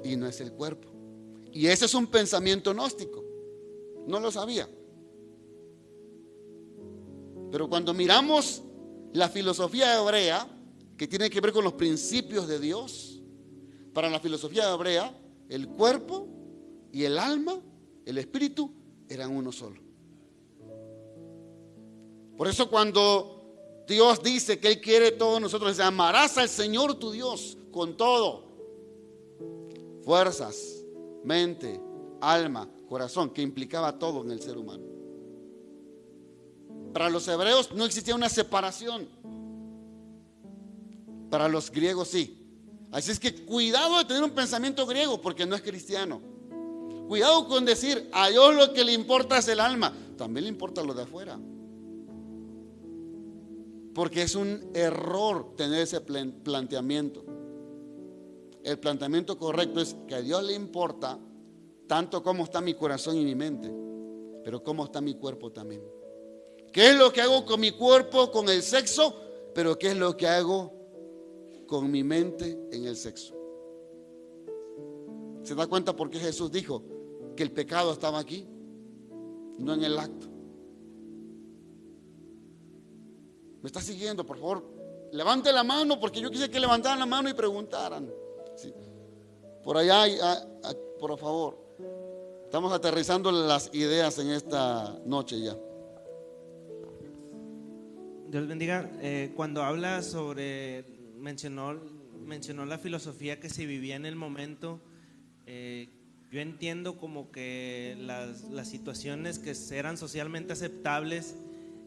y no es el cuerpo. Y ese es un pensamiento gnóstico. No lo sabía. Pero cuando miramos la filosofía hebrea, que tiene que ver con los principios de Dios, para la filosofía hebrea, el cuerpo y el alma, el espíritu, eran uno solo. Por eso cuando Dios dice que Él quiere todos nosotros, dice, amarás al Señor tu Dios con todo, fuerzas, mente, alma, corazón, que implicaba todo en el ser humano. Para los hebreos no existía una separación. Para los griegos sí. Así es que cuidado de tener un pensamiento griego, porque no es cristiano. Cuidado con decir, a Dios lo que le importa es el alma. También le importa lo de afuera. Porque es un error tener ese planteamiento. El planteamiento correcto es que a Dios le importa tanto cómo está mi corazón y mi mente, pero cómo está mi cuerpo también. ¿Qué es lo que hago con mi cuerpo, con el sexo? Pero ¿qué es lo que hago con mi mente en el sexo? ¿Se da cuenta por qué Jesús dijo que el pecado estaba aquí, no en el acto? ¿Me está siguiendo? Por favor, levante la mano, porque yo quise que levantaran la mano y preguntaran. Sí. Por allá, por favor. Estamos aterrizando las ideas en esta noche ya. Dios bendiga. Cuando habla sobre, mencionó la filosofía que se vivía en el momento, yo entiendo como que las situaciones que eran socialmente aceptables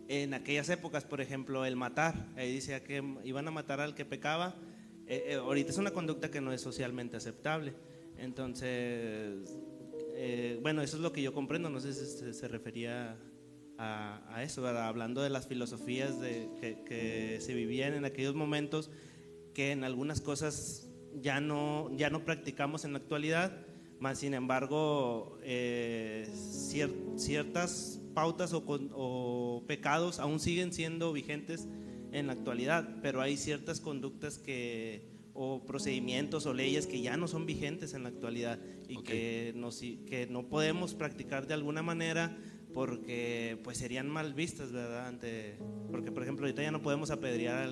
en aquellas épocas, por ejemplo, el matar, ahí decía que iban a matar al que pecaba, ahorita es una conducta que no es socialmente aceptable. Entonces, bueno, eso es lo que yo comprendo, no sé si se refería a eso, ¿verdad? Hablando de las filosofías que se vivían en aquellos momentos, que en algunas cosas ya no practicamos en la actualidad, más sin embargo ciertas pautas o pecados aún siguen siendo vigentes en la actualidad, pero hay ciertas conductas o procedimientos o leyes que ya no son vigentes en la actualidad y que no podemos practicar de alguna manera porque pues serían mal vistas, ¿verdad? Porque por ejemplo ahorita ya no podemos apedrear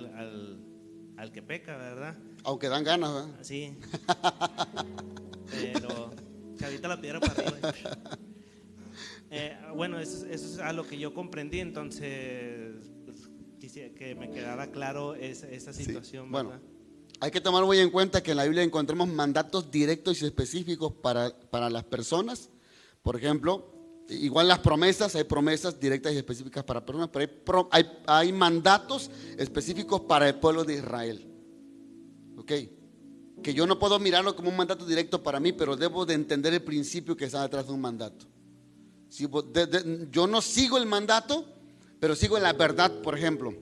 al que peca, ¿verdad? Aunque dan ganas, ¿verdad? Sí. Pero chavita la piedra para arriba. Bueno, eso es a lo que yo comprendí, entonces pues, quisiera que me quedara claro esa situación, sí. ¿verdad? Bueno, hay que tomar muy en cuenta que en la Biblia encontramos mandatos directos y específicos para las personas. Por ejemplo, igual las promesas, hay promesas directas y específicas para personas, pero hay mandatos específicos para el pueblo de Israel. ¿Ok? Que yo no puedo mirarlo como un mandato directo para mí, pero debo de entender el principio que está detrás de un mandato. Si, yo no sigo el mandato, pero sigo la verdad, por ejemplo.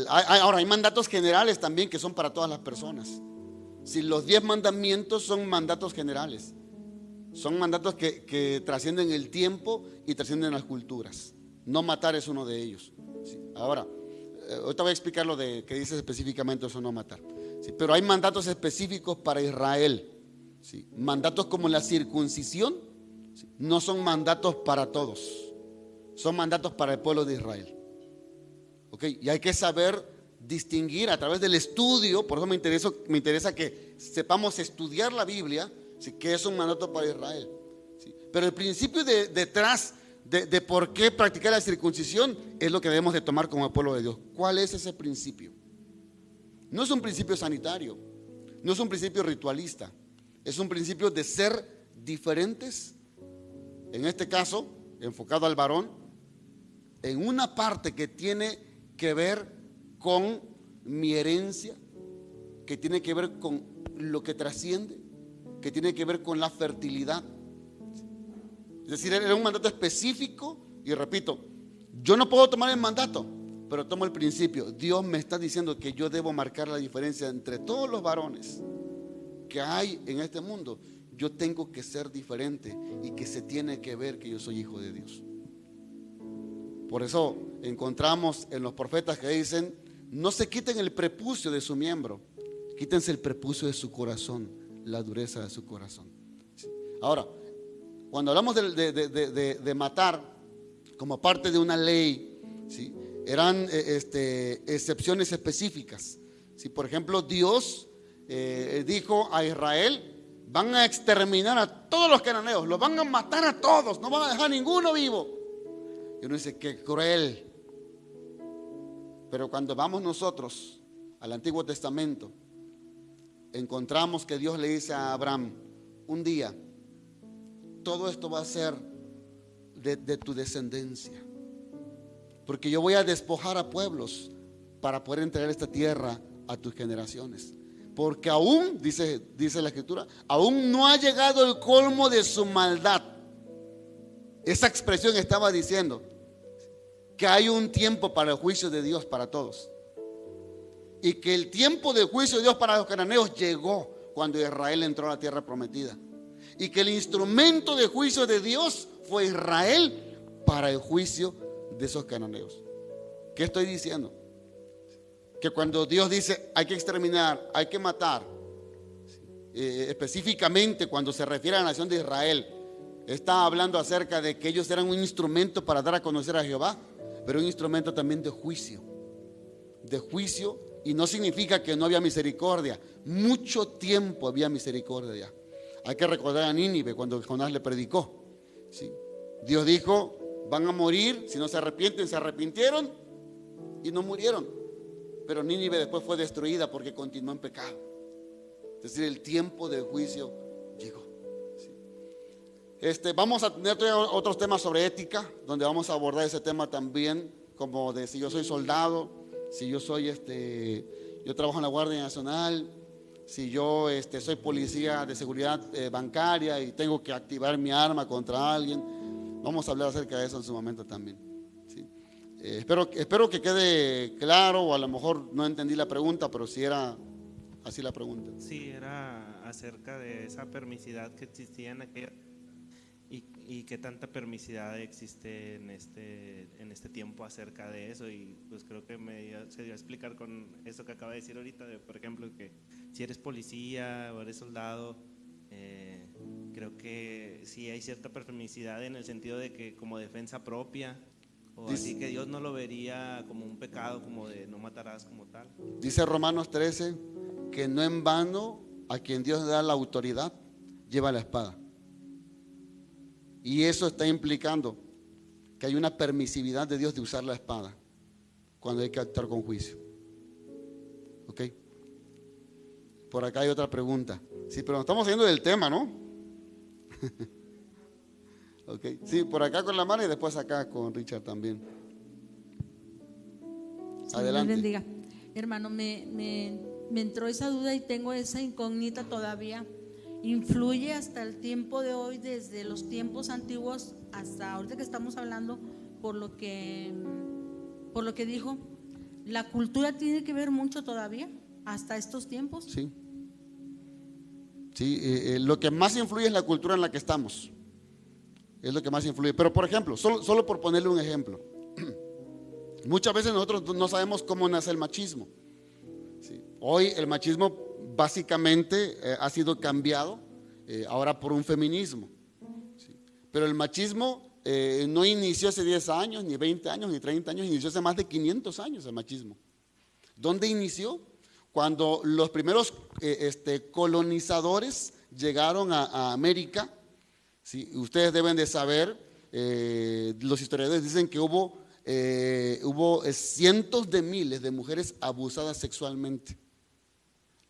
Ahora, hay mandatos generales también que son para todas las personas. Si los 10 mandamientos son mandatos generales, son mandatos que trascienden el tiempo y trascienden las culturas. No matar es uno de ellos. Sí. Ahora, ahorita voy a explicar lo de que dice específicamente eso, no matar. Sí, pero hay mandatos específicos para Israel. Sí. Mandatos como la circuncisión, sí, no son mandatos para todos, son mandatos para el pueblo de Israel. ¿Okay? Y hay que saber distinguir a través del estudio. Por eso me interesa que sepamos estudiar la Biblia, ¿sí? Que es un mandato para Israel, ¿sí? Pero el principio detrás de por qué practicar la circuncisión es lo que debemos de tomar como el pueblo de Dios. ¿Cuál es ese principio? No es un principio sanitario, no es un principio ritualista, es un principio de ser diferentes, en este caso enfocado al varón, en una parte que tiene que ver con mi herencia, que tiene que ver con lo que trasciende, que tiene que ver con la fertilidad. Es decir, era un mandato específico. Y repito, yo no puedo tomar el mandato, pero tomo el principio. Dios me está diciendo que yo debo marcar la diferencia entre todos los varones que hay en este mundo. Yo tengo que ser diferente y que se tiene que ver que yo soy hijo de Dios. Por eso encontramos en los profetas que dicen: no se quiten el prepucio de su miembro, quítense el prepucio de su corazón, la dureza de su corazón. Ahora, cuando hablamos de matar como parte de una ley, ¿sí? Eran excepciones específicas. ¿Sí? Por ejemplo, Dios dijo a Israel: van a exterminar a todos los cananeos, los van a matar a todos, no van a dejar ninguno vivo. Y uno dice: qué cruel. Pero cuando vamos nosotros al Antiguo Testamento, encontramos que Dios le dice a Abraham: un día todo esto va a ser de tu descendencia, porque yo voy a despojar a pueblos para poder entregar esta tierra a tus generaciones. Porque aún, dice la Escritura, aún no ha llegado el colmo de su maldad. Esa expresión estaba diciendo que hay un tiempo para el juicio de Dios para todos, y que el tiempo del juicio de Dios para los cananeos llegó cuando Israel entró a la tierra prometida, y que el instrumento de juicio de Dios fue Israel para el juicio de esos cananeos. ¿Qué estoy diciendo? Que cuando Dios dice hay que exterminar, hay que matar, específicamente cuando se refiere a la nación de Israel, está hablando acerca de que ellos eran un instrumento para dar a conocer a Jehová, pero un instrumento también de juicio. Y no significa que no había misericordia. Mucho tiempo había misericordia. Hay que recordar a Nínive cuando Jonás le predicó, ¿sí? Dios dijo: van a morir si no se arrepienten. Se arrepintieron y no murieron, pero Nínive después fue destruida porque continuó en pecado. Es decir, el tiempo del juicio llegó, ¿sí? Vamos a tener otros temas sobre ética, donde vamos a abordar ese tema también, como de si yo soy soldado, si yo soy yo trabajo en la Guardia Nacional, si yo soy policía de seguridad bancaria y tengo que activar mi arma contra alguien. Vamos a hablar acerca de eso en su momento también, ¿sí? Espero que quede claro, o a lo mejor no entendí la pregunta, pero si era así la pregunta. Sí, era acerca de esa permisidad que existía en aquella y qué tanta permisidad existe en este tiempo acerca de eso. Y pues creo que se dio a explicar con eso que acaba de decir ahorita, por ejemplo, que si eres policía o eres soldado, creo que sí hay cierta permisidad en el sentido de que como defensa propia, o así, que Dios no lo vería como un pecado, como de no matarás como tal. Dice Romanos 13 que no en vano a quien Dios da la autoridad lleva la espada. Y eso está implicando que hay una permisividad de Dios de usar la espada cuando hay que actuar con juicio. ¿Ok? Por acá hay otra pregunta. Sí, pero estamos saliendo del tema, ¿no? Ok. Sí, por acá con la mano y después acá con Richard también. Adelante. Dios bendiga. Hermano, me entró esa duda y tengo esa incógnita todavía. ¿Influye hasta el tiempo de hoy, desde los tiempos antiguos hasta ahorita que estamos hablando, por lo que dijo? ¿La cultura tiene que ver mucho todavía hasta estos tiempos? Sí. Sí, lo que más influye es la cultura en la que estamos. Es lo que más influye. Pero por ejemplo, solo por ponerle un ejemplo, muchas veces nosotros no sabemos cómo nace el machismo. Sí. Hoy el machismo básicamente ha sido cambiado ahora por un feminismo. Sí. Pero el machismo no inició hace 10 años, ni 20 años, ni 30 años, inició hace más de 500 años el machismo. ¿Dónde inició? Cuando los primeros colonizadores llegaron a América. Sí, ustedes deben de saber, los historiadores dicen que hubo cientos de miles de mujeres abusadas sexualmente.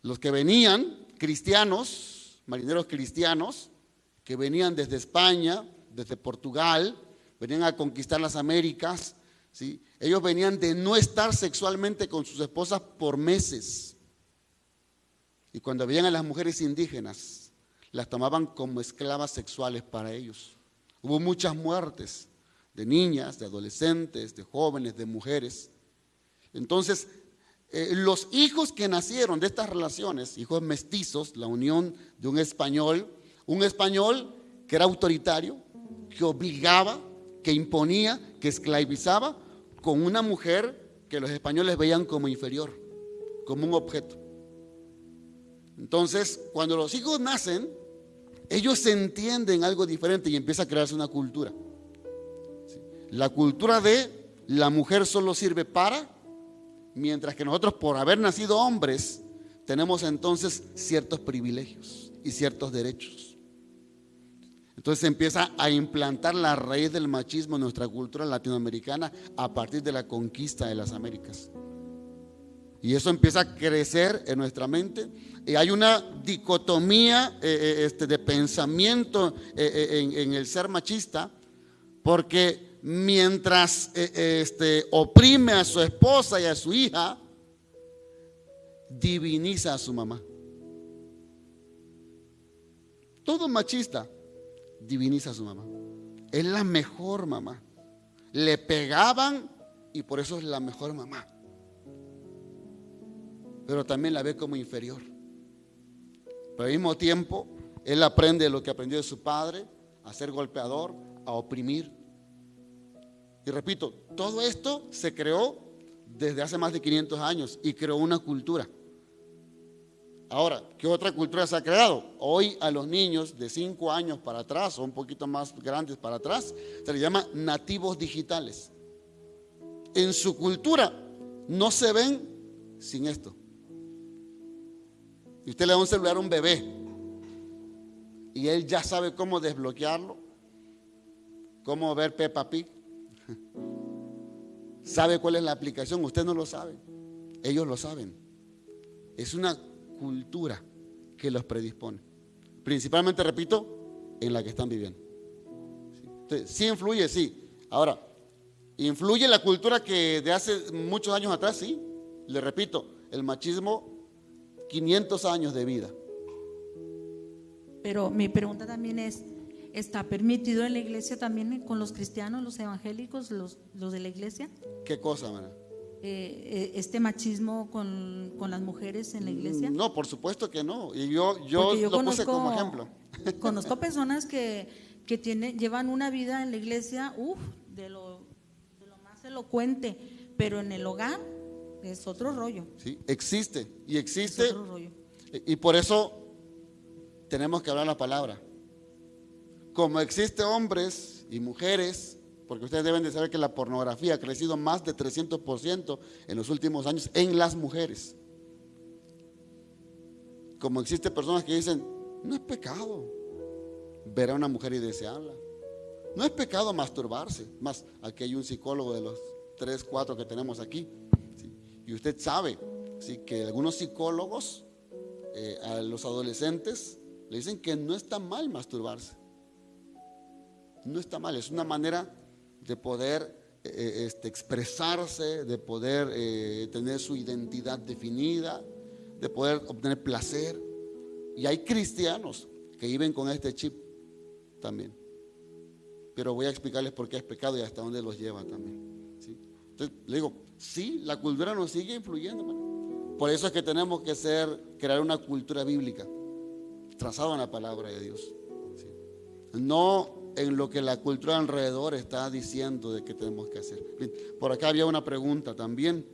Los que venían, cristianos, marineros cristianos, que venían desde España, desde Portugal, venían a conquistar las Américas, ¿sí? Ellos venían de no estar sexualmente con sus esposas por meses. Y cuando veían a las mujeres indígenas, las tomaban como esclavas sexuales para ellos. Hubo muchas muertes de niñas, de adolescentes, de jóvenes, de mujeres. Entonces, los hijos que nacieron de estas relaciones, hijos mestizos, la unión de un español que era autoritario, que obligaba, que imponía, que esclavizaba, con una mujer que los españoles veían como inferior, como un objeto. Entonces, cuando los hijos nacen, ellos entienden algo diferente y empieza a crearse una cultura. La cultura de la mujer solo sirve para, mientras que nosotros, por haber nacido hombres, tenemos entonces ciertos privilegios y ciertos derechos. Entonces se empieza a implantar la raíz del machismo en nuestra cultura latinoamericana a partir de la conquista de las Américas. Y eso empieza a crecer en nuestra mente. Y hay una dicotomía de pensamiento en el ser machista, porque mientras oprime a su esposa y a su hija, diviniza a su mamá. Todo machista diviniza a su mamá. Es la mejor mamá. Le pegaban y por eso es la mejor mamá. Pero también la ve como inferior. Pero al mismo tiempo, él aprende lo que aprendió de su padre, a ser golpeador, a oprimir. Y repito, todo esto se creó desde hace más de 500 años y creó una cultura. Ahora, ¿qué otra cultura se ha creado? Hoy a los niños de 5 años para atrás o un poquito más grandes para atrás se les llama nativos digitales. En su cultura no se ven sin esto. Y usted le da un celular a un bebé y él ya sabe cómo desbloquearlo, cómo ver Peppa Pig. Sabe cuál es la aplicación, usted no lo sabe, ellos lo saben. Es una cultura que los predispone, principalmente, repito, en la que están viviendo. Entonces, sí influye, sí. Ahora, ¿influye la cultura que de hace muchos años atrás? Sí. Le repito, el machismo, 500 años de vida. Pero mi pregunta también es, ¿está permitido en la iglesia también con los cristianos, los evangélicos, los de la iglesia? ¿Qué cosa, hermana? Este machismo con las mujeres en la iglesia. No, por supuesto que no. Y yo lo puse como ejemplo. Conozco personas que llevan una vida en la iglesia, de lo más elocuente, pero en el hogar es otro rollo. Sí, existe. Y existe. Es otro rollo. Y por eso tenemos que hablar la palabra. Como existe hombres y mujeres, porque ustedes deben de saber que la pornografía ha crecido más de 300% en los últimos años en las mujeres. Como existe personas que dicen, no es pecado ver a una mujer y desearla. No es pecado masturbarse. Más, aquí hay un psicólogo de los 3, 4 que tenemos aquí. ¿Sí? Y usted sabe, ¿sí?, que algunos psicólogos a los adolescentes le dicen que no está mal masturbarse. No está mal, es una manera de poder expresarse, de poder tener su identidad definida, de poder obtener placer. Y hay cristianos que viven con este chip también. Pero voy a explicarles por qué es pecado y hasta dónde los lleva también. ¿Sí? Entonces le digo, sí, la cultura nos sigue influyendo, hermano. Por eso es que tenemos que crear una cultura bíblica trazada en la palabra de Dios. ¿Sí? No en lo que la cultura alrededor está diciendo de que tenemos que hacer. Bien, por acá había una pregunta también.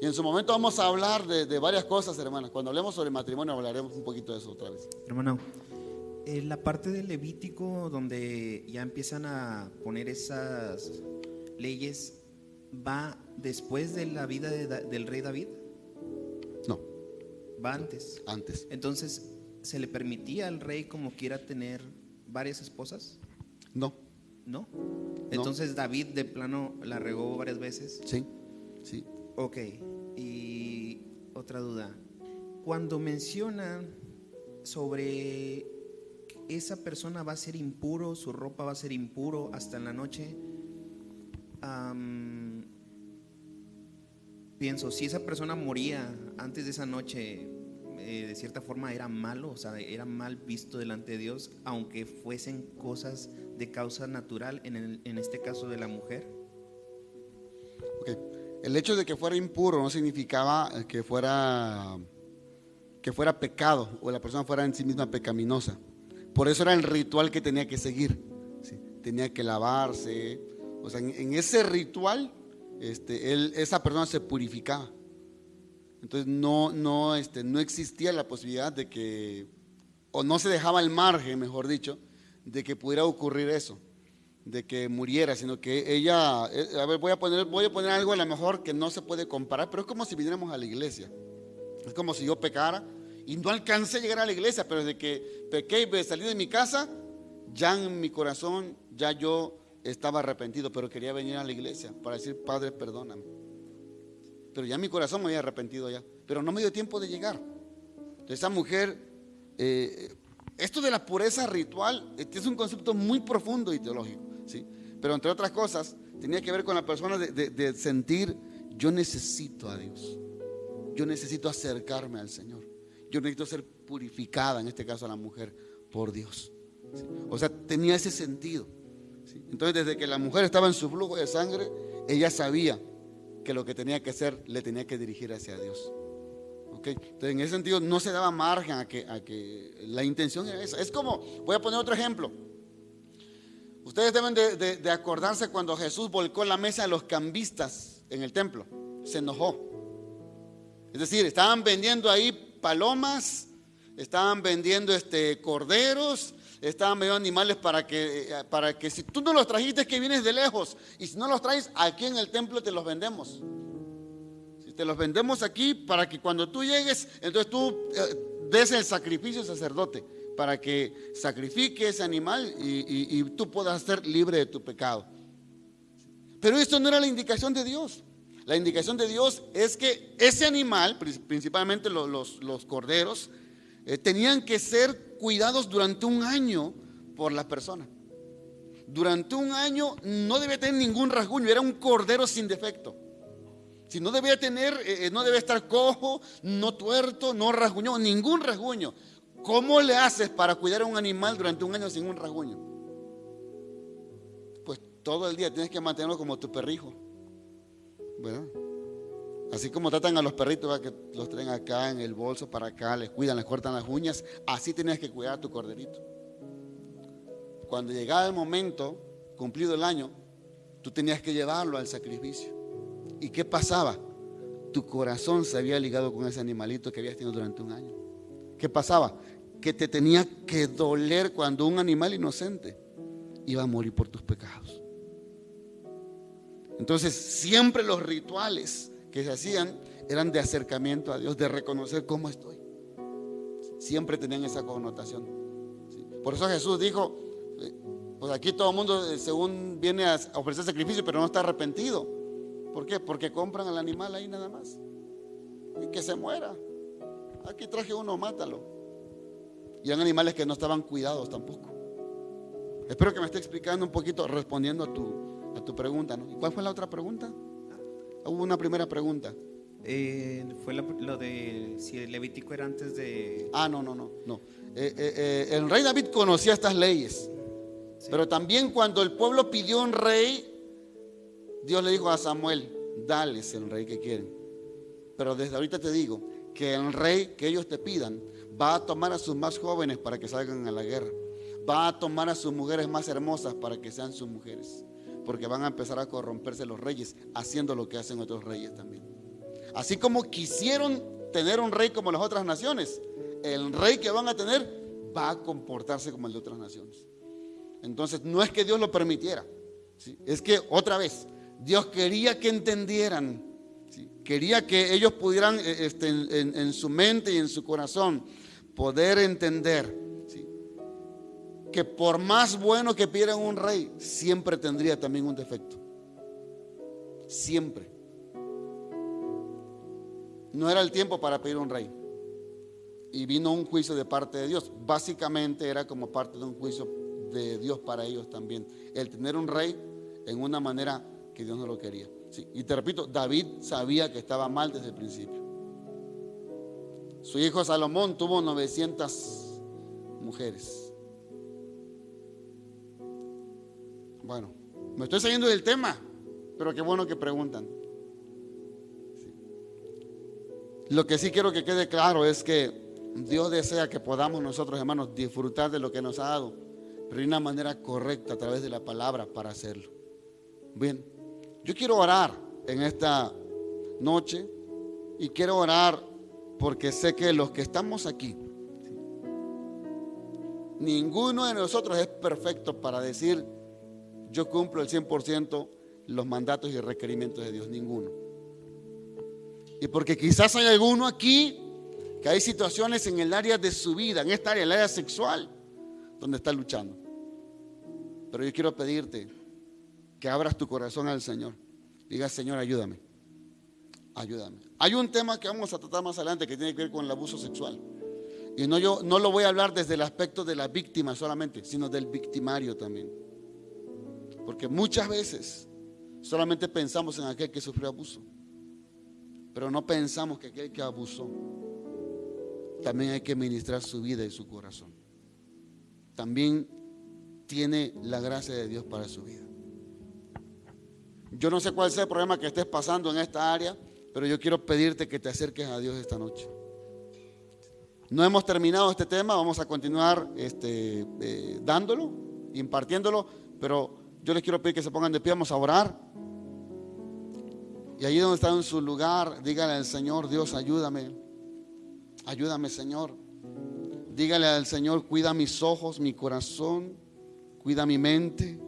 Y en su momento vamos a hablar de varias cosas, hermanas. Cuando hablemos sobre matrimonio hablaremos un poquito de eso otra vez. Hermano, la parte del Levítico donde ya empiezan a poner esas leyes, ¿va después de la vida del rey David? No. ¿Va antes? Antes. Entonces, ¿se le permitía al rey como quiera tener varias esposas? No. ¿No? Entonces David de plano la regó varias veces. Sí, sí. Ok, y otra duda. Cuando mencionan sobre esa persona va a ser impuro, su ropa va a ser impuro hasta en la noche, pienso, si esa persona moría antes de esa noche, de cierta forma era malo, o sea, era mal visto delante de Dios, aunque fuesen cosas de causa natural, en este caso de la mujer. Okay. El hecho de que fuera impuro no significaba que fuera pecado o la persona fuera en sí misma pecaminosa. Por eso era el ritual que tenía que seguir. ¿Sí? Tenía que lavarse. O sea, en ese ritual esa persona se purificaba. Entonces no existía la posibilidad de que, o no se dejaba al margen, mejor dicho, de que pudiera ocurrir eso, de que muriera, sino que ella, a ver, voy a poner algo a lo mejor que no se puede comparar, pero es como si viniéramos a la iglesia. Es como si yo pecara y no alcancé a llegar a la iglesia, pero desde que pequé y salí de mi casa, ya en mi corazón, ya yo estaba arrepentido, pero quería venir a la iglesia para decir, Padre, perdóname. Pero ya en mi corazón me había arrepentido ya, pero no me dio tiempo de llegar. Entonces esa mujer, esto de la pureza ritual es un concepto muy profundo y teológico, ¿sí? Pero entre otras cosas tenía que ver con la persona de sentir, yo necesito a Dios, yo necesito acercarme al Señor, yo necesito ser purificada, en este caso a la mujer, por Dios, ¿sí? O sea, tenía ese sentido, ¿sí? Entonces desde que la mujer estaba en su flujo de sangre, ella sabía que lo que tenía que hacer le tenía que dirigir hacia Dios. ¿Okay? Entonces en ese sentido no se daba margen a que la intención era esa. Es como, voy a poner otro ejemplo. Ustedes deben de acordarse cuando Jesús volcó la mesa de los cambistas en el templo. Se enojó. Es decir, estaban vendiendo ahí palomas, estaban vendiendo corderos, estaban vendiendo animales para que si tú no los trajiste, que vienes de lejos, y si no los traes, aquí en el templo te los vendemos. Si te los vendemos aquí para que cuando tú llegues, entonces tú des el sacrificio al sacerdote para que sacrifique ese animal y tú puedas ser libre de tu pecado. Pero esto no era la indicación de Dios. La indicación de Dios es que ese animal, principalmente los corderos, tenían que ser cuidados durante un año por la persona. Durante un año no debía tener ningún rasguño, era un cordero sin defecto. Si no debía tener, no debía estar cojo, no tuerto, no rasguñado, ningún rasguño. ¿Cómo le haces para cuidar a un animal durante un año sin un rasguño? Pues todo el día tienes que mantenerlo como tu perrijo, ¿verdad? Así como tratan a los perritos, ¿verdad? Que los traen acá en el bolso para acá, les cuidan, les cortan las uñas. Así tienes que cuidar a tu corderito. Cuando llegaba el momento, cumplido el año, tú tenías que llevarlo al sacrificio. ¿Y qué pasaba? Tu corazón se había ligado con ese animalito que habías tenido durante un año. ¿Qué pasaba? Que te tenía que doler cuando un animal inocente iba a morir por tus pecados. Entonces, siempre los rituales que se hacían eran de acercamiento a Dios, de reconocer cómo estoy. Siempre tenían esa connotación. Por eso Jesús dijo, pues aquí todo el mundo según viene a ofrecer sacrificio, pero no está arrepentido. ¿Por qué? Porque compran al animal ahí nada más. Y que se muera. Aquí traje uno, mátalo. Y eran animales que no estaban cuidados tampoco. Espero que me esté explicando un poquito, respondiendo a tu pregunta, ¿no? ¿Y cuál fue la otra pregunta? Hubo una primera pregunta. Fue lo de si el Levítico era antes de... No. El rey David conocía estas leyes. Sí. Pero también cuando el pueblo pidió un rey, Dios le dijo a Samuel, dales el rey que quieren. Pero desde ahorita te digo que el rey que ellos te pidan va a tomar a sus más jóvenes para que salgan a la guerra. Va a tomar a sus mujeres más hermosas para que sean sus mujeres. Porque van a empezar a corromperse los reyes, haciendo lo que hacen otros reyes también. Así como quisieron tener un rey como las otras naciones, el rey que van a tener va a comportarse como el de otras naciones. Entonces no es que Dios lo permitiera, ¿sí? Es que otra vez Dios quería que entendieran, ¿sí? Quería que ellos pudieran en su mente y en su corazón poder entender, ¿sí? Que por más bueno que pidieran un rey, siempre tendría también un defecto. Siempre. No era el tiempo para pedir un rey. Y vino un juicio de parte de Dios. Básicamente era como parte de un juicio de Dios para ellos también. El tener un rey en una manera que Dios no lo quería. Sí. Y te repito, David sabía que estaba mal desde el principio. Su hijo Salomón tuvo 900 mujeres. Bueno, me estoy saliendo del tema, pero qué bueno que preguntan. Sí. Lo que sí quiero que quede claro es que Dios desea que podamos nosotros, hermanos, disfrutar de lo que nos ha dado, pero de una manera correcta a través de la palabra para hacerlo. Bien, yo quiero orar en esta noche y quiero orar porque sé que los que estamos aquí, ninguno de nosotros es perfecto para decir yo cumplo el 100% los mandatos y requerimientos de Dios, ninguno. Y porque quizás hay alguno aquí que hay situaciones en el área de su vida, en esta área, el área sexual, donde está luchando. Pero yo quiero pedirte que abras tu corazón al Señor. Diga, Señor, ayúdame. Ayúdame. Hay un tema que vamos a tratar más adelante que tiene que ver con el abuso sexual. Y yo no lo voy a hablar desde el aspecto de la víctima solamente, sino del victimario también. Porque muchas veces solamente pensamos en aquel que sufrió abuso, pero no pensamos que aquel que abusó también hay que ministrar su vida y su corazón. También tiene la gracia de Dios para su vida. Yo no sé cuál sea el problema que estés pasando en esta área, pero yo quiero pedirte que te acerques a Dios esta noche. No hemos terminado este tema, vamos a continuar dándolo, impartiéndolo, pero yo les quiero pedir que se pongan de pie, vamos a orar. Y allí donde está en su lugar, dígale al Señor, Dios, ayúdame. Ayúdame, Señor. Dígale al Señor, cuida mis ojos, mi corazón, cuida mi mente.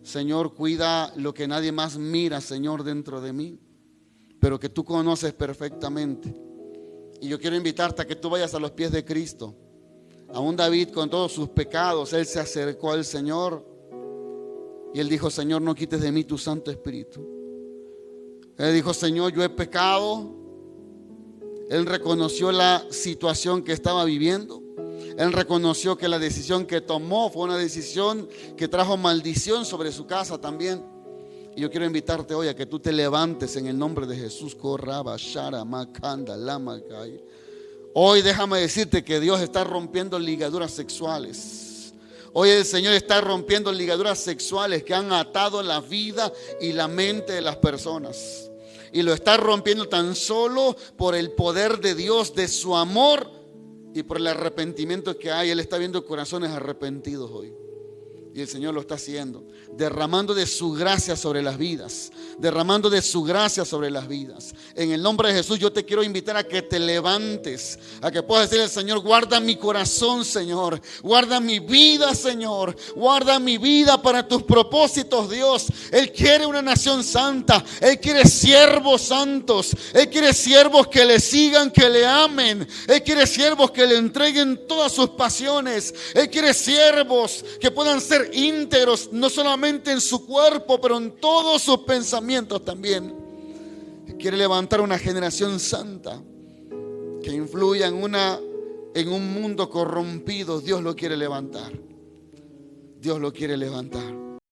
Señor, cuida lo que nadie más mira, Señor, dentro de mí, pero que tú conoces perfectamente. Y yo quiero invitarte a que tú vayas a los pies de Cristo. Aún David, con todos sus pecados, él se acercó al Señor y él dijo, Señor, no quites de mí tu Santo Espíritu. Él dijo, Señor, yo he pecado. Él reconoció la situación que estaba viviendo. Él reconoció que la decisión que tomó fue una decisión que trajo maldición sobre su casa también. Y yo quiero invitarte hoy a que tú te levantes en el nombre de Jesús. Hoy déjame decirte que Dios está rompiendo ligaduras sexuales. Hoy el Señor está rompiendo ligaduras sexuales que han atado la vida y la mente de las personas. Y lo está rompiendo tan solo por el poder de Dios, de su amor y por el arrepentimiento que hay. Él está viendo corazones arrepentidos hoy. Y el Señor lo está haciendo, derramando de su gracia sobre las vidas, derramando de su gracia sobre las vidas. En el nombre de Jesús yo te quiero invitar a que te levantes, a que puedas decirle al Señor: guarda mi corazón, Señor, guarda mi vida, Señor, guarda mi vida para tus propósitos, Dios. Él quiere una nación santa, Él quiere siervos santos, Él quiere siervos que le sigan, que le amen, Él quiere siervos que le entreguen todas sus pasiones, Él quiere siervos que puedan ser íntegros, no solamente en su cuerpo, pero en todos sus pensamientos también. Quiere levantar una generación santa que influya en un mundo corrompido. Dios lo quiere levantar. Dios lo quiere levantar.